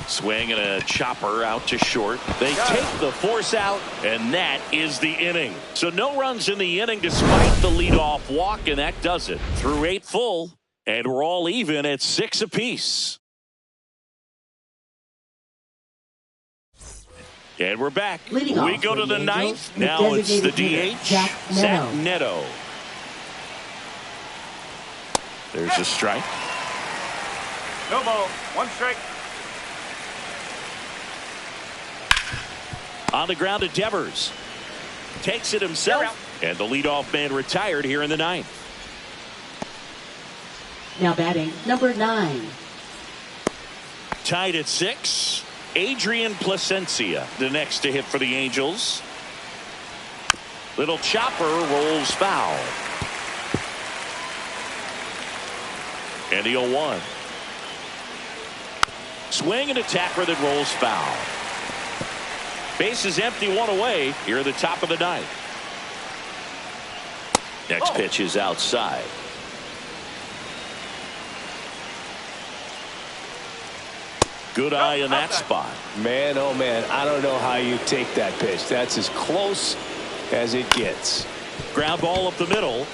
Swing and a chopper out to short. They take the force out, and that is the inning. So no runs in the inning despite the leadoff walk, and that does it. Through 8 full, and we're all even at 6 apiece. And we're back. We go to the 9th. Now it's the DH, Zach Neto. There's a strike. No ball. 1 strike. On the ground to Devers. Takes it himself. And the leadoff man retired here in the 9th. Now batting, number 9. Tied at 6. Adrian Placencia, the next to hit for the Angels. Little chopper rolls foul. And the 0-1. Swing and a tapper that rolls foul. Base is empty, 1 away. Here at the top of the 9th. Next pitch is outside. Good eye in that spot. Man, oh man, I don't know how you take that pitch. That's as close as it gets. Ground ball up the middle.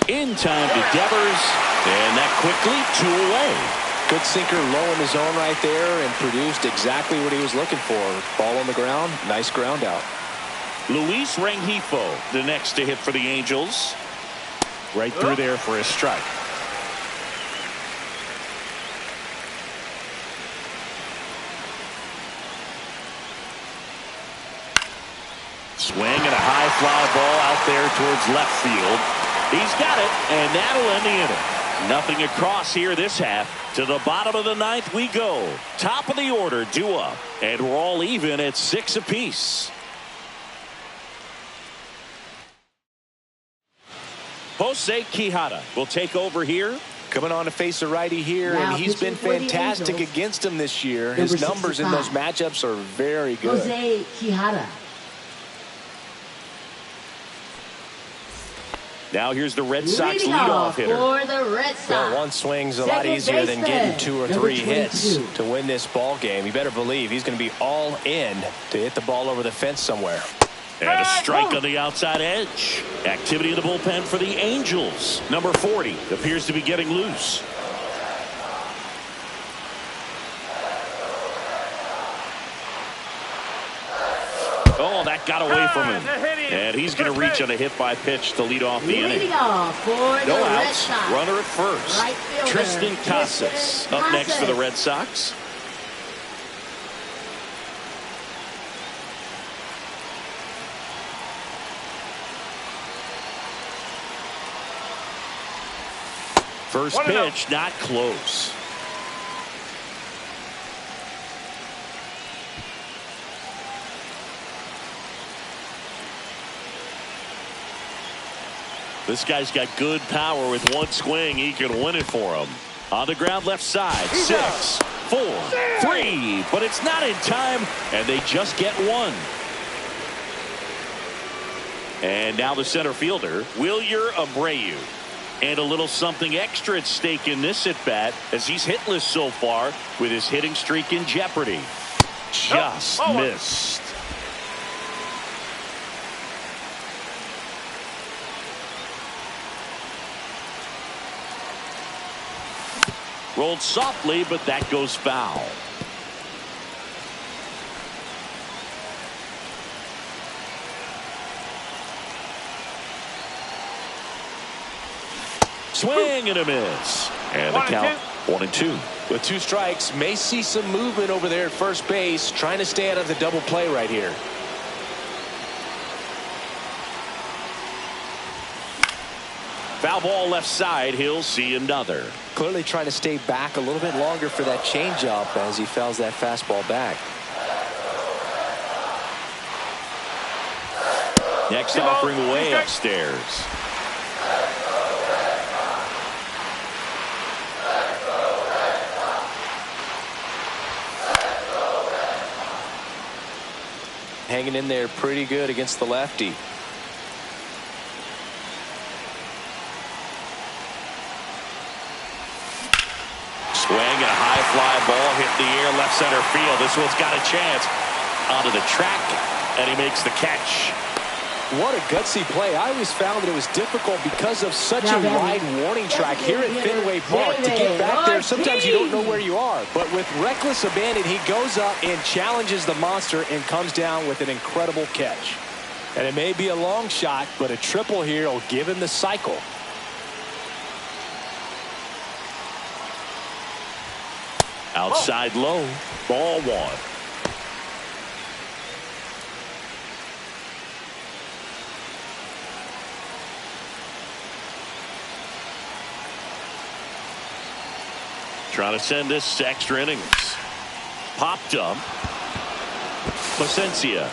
In time to Devers. And that quickly 2 away. Good sinker low in the zone right there and produced exactly what he was looking for. Ball on the ground. Nice ground out. Luis Rengifo, the next to hit for the Angels. Right through there for a strike. Swing and a high fly ball out there towards left field. He's got it, and that'll end the inning. Nothing across here this half. To the bottom of the 9th we go. Top of the order, due up. And we're all even at 6 apiece. Jose Quijada will take over here. Coming on to face the righty here, now, and he's been fantastic against him this year. His numbers in those matchups are very good. Jose Quijada. Now here's the Red Sox leadoff hitter. For the Red Sox. Well, 1 swing's a lot easier than getting 2 or 3 hits to win this ball game. You better believe he's going to be all in to hit the ball over the fence somewhere. And a strike on the outside edge. Activity in the bullpen for the Angels. Number 40 appears to be getting loose. Oh, that got away from him. And he's going to reach on a hit-by-pitch to lead off the inning. No outs. Runner at first. Tristan Casas up next for the Red Sox. First pitch, not close. This guy's got good power. With 1 swing, he can win it for him. On the ground left side, 6, 4, 3, but it's not in time, and they just get 1. And now the center fielder, Wilyer Abreu. And a little something extra at stake in this at-bat, as he's hitless so far with his hitting streak in jeopardy. Just missed. Rolled softly, but that goes foul. Swing and a miss. And the count 1-2. With 2 strikes, may see some movement over there at first base, trying to stay out of the double play right here. Foul ball left side. He'll see another. Clearly trying to stay back a little bit longer for that changeup as he fouls that fastball back. Next offering way upstairs. Hanging in there pretty good against the lefty. Swing and a high fly ball hit the air left center field. This one's got a chance. Onto the track, and he makes the catch. What a gutsy play. I always found that it was difficult because of such a wide warning track here at Fenway Park. To get back there, sometimes you don't know where you are. But with reckless abandon, he goes up and challenges the monster and comes down with an incredible catch. And it may be a long shot, but a triple here will give him the cycle. Outside low, ball one. Trying to send this to extra innings. Popped up. Placencia.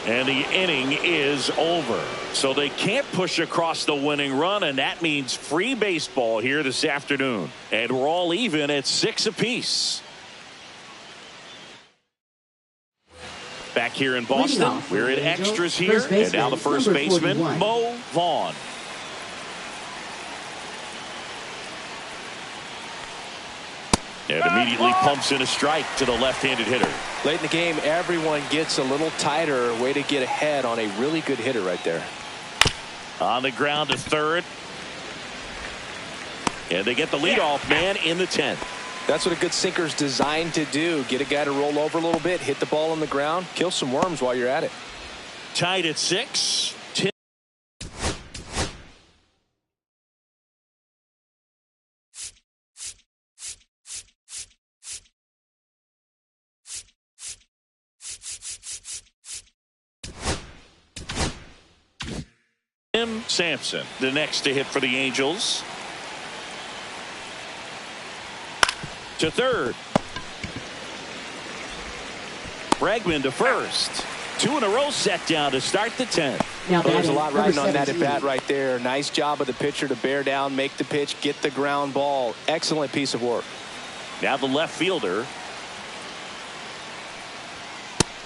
And the inning is over. So they can't push across the winning run, and that means free baseball here this afternoon. And we're all even at 6 apiece. Back here in Boston, we're in extras here. And now the first baseman, Mo Vaughn. And immediately pumps in a strike to the left-handed hitter. Late in the game, everyone gets a little tighter. Way to get ahead on a really good hitter right there. On the ground to third. And they get the leadoff man in the 10th. That's what a good sinker's designed to do. Get a guy to roll over a little bit, hit the ball on the ground, kill some worms while you're at it. Tied at 6. Tim Sampson, the next to hit for the Angels. To third. Bregman to first. 2 in a row set down to start the 10th. Now well, there's a lot riding on that at bat right there. Nice job of the pitcher to bear down, make the pitch, get the ground ball. Excellent piece of work. Now the left fielder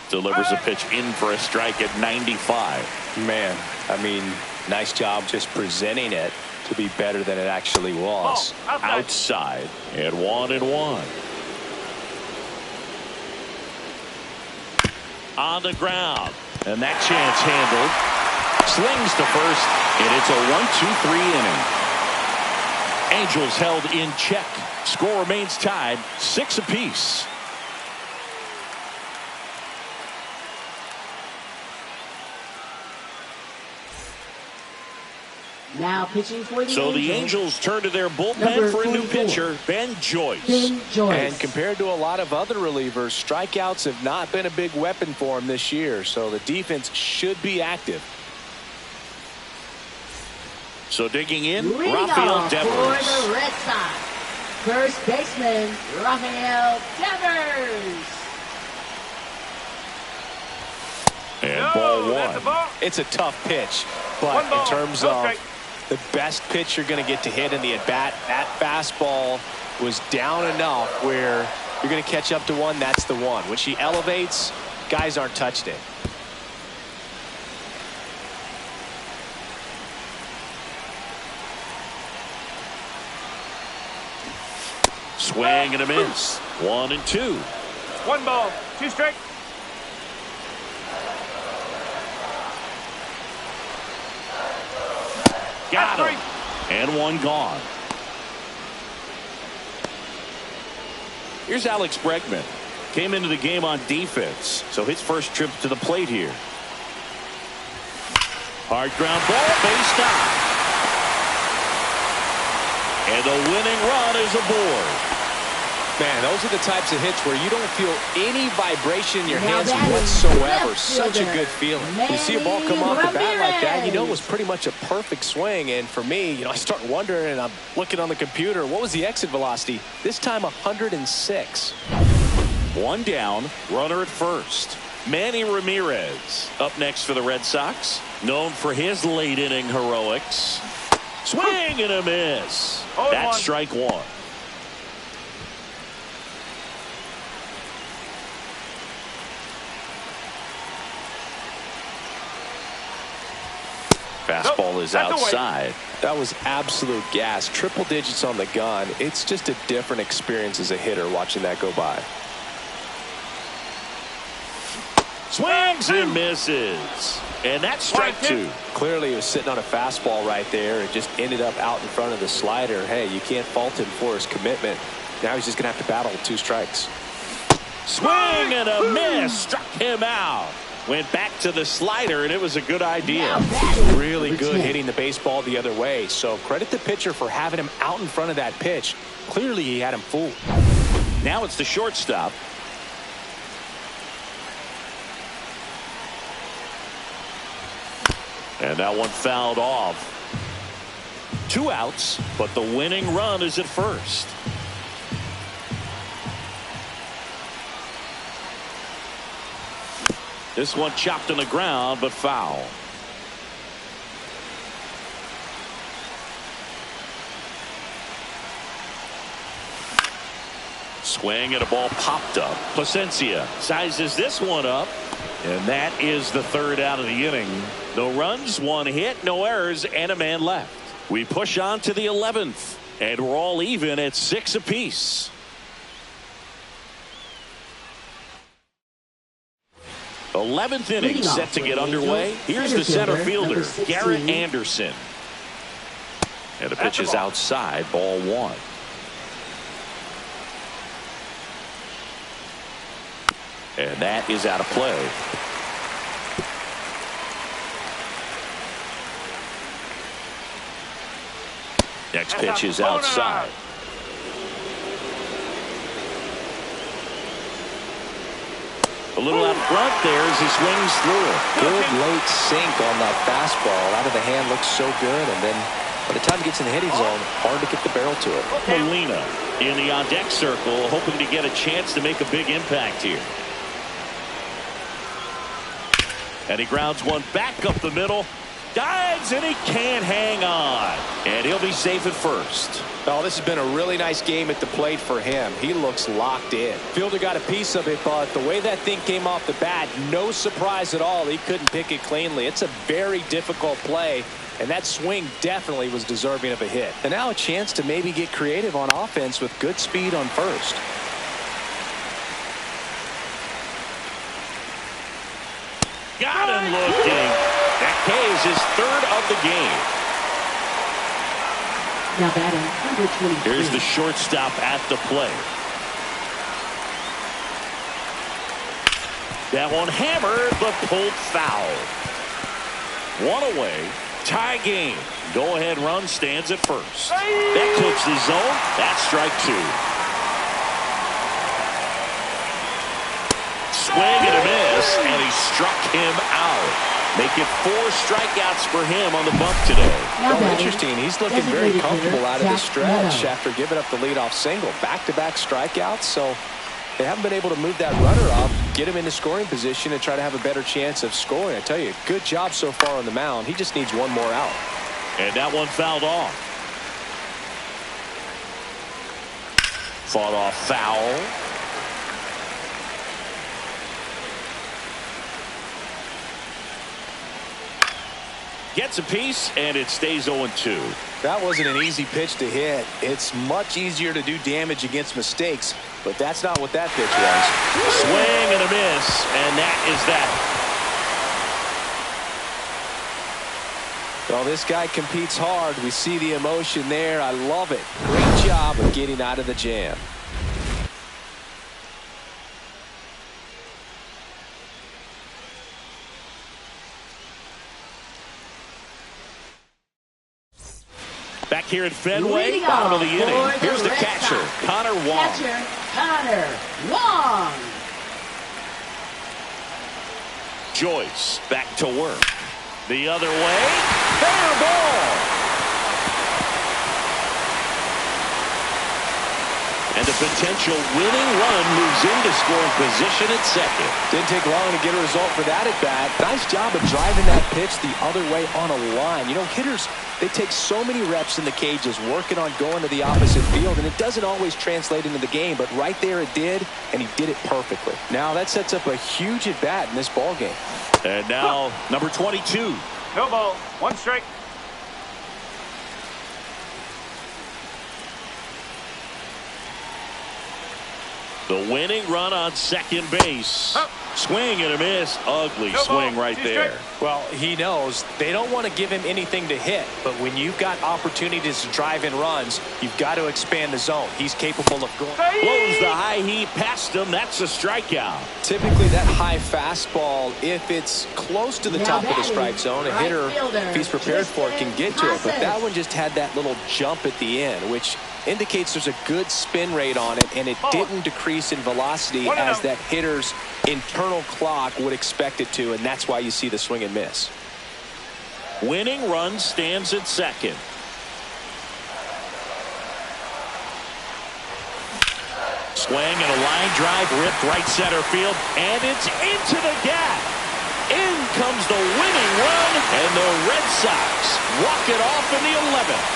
delivers a pitch in for a strike at 95. Man, I mean, nice job just presenting it to be better than it actually was. Outside and 1-1. On the ground, and that chance handled. Slings to first, and it's a 1-2-3 inning. Angels held in check. Score remains tied, 6 apiece. Now pitching for the So the Angels turn to their bullpen for a new pitcher, Ben Joyce. And compared to a lot of other relievers, strikeouts have not been a big weapon for him this year. So the defense should be active. So digging in, Lead Rafael Devers. For the Red Sox, first baseman, Rafael Devers. And ball one. It's a tough pitch, but in terms of the best pitch you're going to get to hit in the at-bat, that fastball was down enough where you're going to catch up to one. That's the one. When she elevates, guys aren't touched it. Swing and a miss. 1-2. 1 ball, 2 strikes. Got him. And 1 gone. Here's Alex Bregman. Came into the game on defense, so his first trip to the plate here. Hard ground ball, base down. And the winning run is aboard. Man, those are the types of hits where you don't feel any vibration in your hands whatsoever. Such a good feeling. When you see a ball come off the bat like that, you know it was pretty much a perfect swing. And for me, I start wondering, and I'm looking on the computer, what was the exit velocity? This time 106. 1 down, runner at first. Manny Ramirez up next for the Red Sox. Known for his late inning heroics. Swing and a miss. That's strike one. Fastball is outside. That was absolute gas. Triple digits on the gun. It's just a different experience as a hitter watching that go by. Swings and misses. And that's strike two. Clearly he was sitting on a fastball right there and just ended up out in front of the slider. Hey, you can't fault him for his commitment. Now he's just going to have to battle with 2 strikes. Swing and a miss. Struck him out. Went back to the slider, and it was a good idea. Really good hitting the baseball the other way. So credit the pitcher for having him out in front of that pitch. Clearly he had him fooled. Now it's the shortstop. And that one fouled off. 2 outs, but the winning run is at first. This one chopped on the ground, but foul. Swing and a ball popped up. Placencia sizes this one up. And that is the 3rd out of the inning. No runs, 1 hit, no errors, and a man left. We push on to the 11th, and we're all even at 6 apiece. 11th inning set to get underway. Here's the center fielder, Garrett Anderson. And the pitch is outside, ball 1. And that is out of play. Next pitch is outside. A little out front there as he swings through it. Good late sink on that fastball. Out of the hand looks so good, and then by the time he gets in the hitting zone, hard to get the barrel to it. Molina in the on-deck circle, hoping to get a chance to make a big impact here. And he grounds one back up the middle. Dives, and he can't hang on. And he'll be safe at first. Oh, this has been a really nice game at the plate for him. He looks locked in. Fielder got a piece of it, but the way that thing came off the bat, no surprise at all. He couldn't pick it cleanly. It's a very difficult play, and that swing definitely was deserving of a hit. And now a chance to maybe get creative on offense with good speed on first. Got him looking. That K is his 3rd of the game. Now batting, number 23. Here's the shortstop at the plate. That one hammered, but pulled foul. 1 away. Tie game. Go-ahead run stands at first. That clips the zone. That's strike 2. Swing and a miss, and he struck him out. Make it 4 strikeouts for him on the bump today. Oh, interesting. He's looking very comfortable out of the stretch after giving up the leadoff single. Back-to-back strikeouts, so they haven't been able to move that runner up, get him into scoring position, and try to have a better chance of scoring. I tell you, good job so far on the mound. He just needs 1 more out. And that one fouled off. Fought off foul. Gets a piece, and it stays 0-2. That wasn't an easy pitch to hit. It's much easier to do damage against mistakes, but that's not what that pitch was. Swing and a miss, and that is that. Well, this guy competes hard. We see the emotion there. I love it. Great job of getting out of the jam. Back here at Fenway, bottom of the inning. Here's the catcher, Connor Wong. Catcher, Connor Wong. Joyce back to work. The other way. Fair ball. And the potential winning run moves into scoring position at second. Didn't take long to get a result for that at bat. Nice job of driving that pitch the other way on a line. You know, hitters, they take so many reps in the cages working on going to the opposite field, and it doesn't always translate into the game, but right there it did, and he did it perfectly. Now that sets up a huge at bat in this ball game. And now number 22. No ball. 1 strike. The winning run on second base. Swing and a miss. Ugly swing right there. Well, he knows they don't want to give him anything to hit, but when you've got opportunities to drive in runs, you've got to expand the zone. He's capable of going. Blows the high heat past him. That's a strikeout. Typically that high fastball, if it's close to the top of the strike zone, a hitter, if he's prepared for it, can get to it. But that one just had that little jump at the end, which indicates there's a good spin rate on it, and it didn't decrease in velocity as that hitter's internal clock would expect it to, and that's why you see the swing and miss. Winning run stands at second. Swing and a line drive ripped right center field, and it's into the gap. In comes the winning run, and the Red Sox walk it off in the 11th.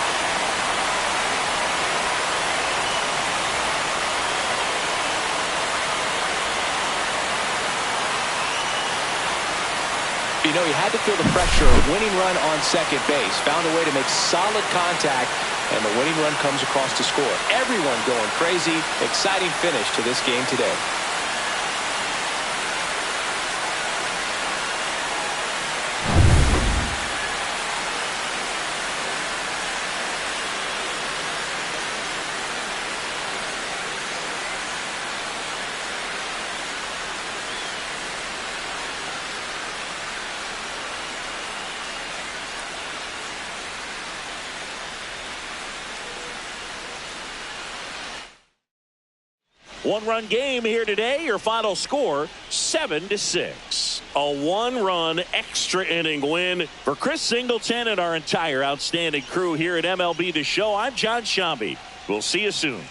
You know, he had to feel the pressure. Winning run on second base. Found a way to make solid contact, and the winning run comes across to score. Everyone going crazy. Exciting finish to this game today. One-run game here today. Your final score, 7-6. A one-run extra inning win for Chris Singleton and our entire outstanding crew here at MLB The Show. I'm John Shambi. We'll see you soon.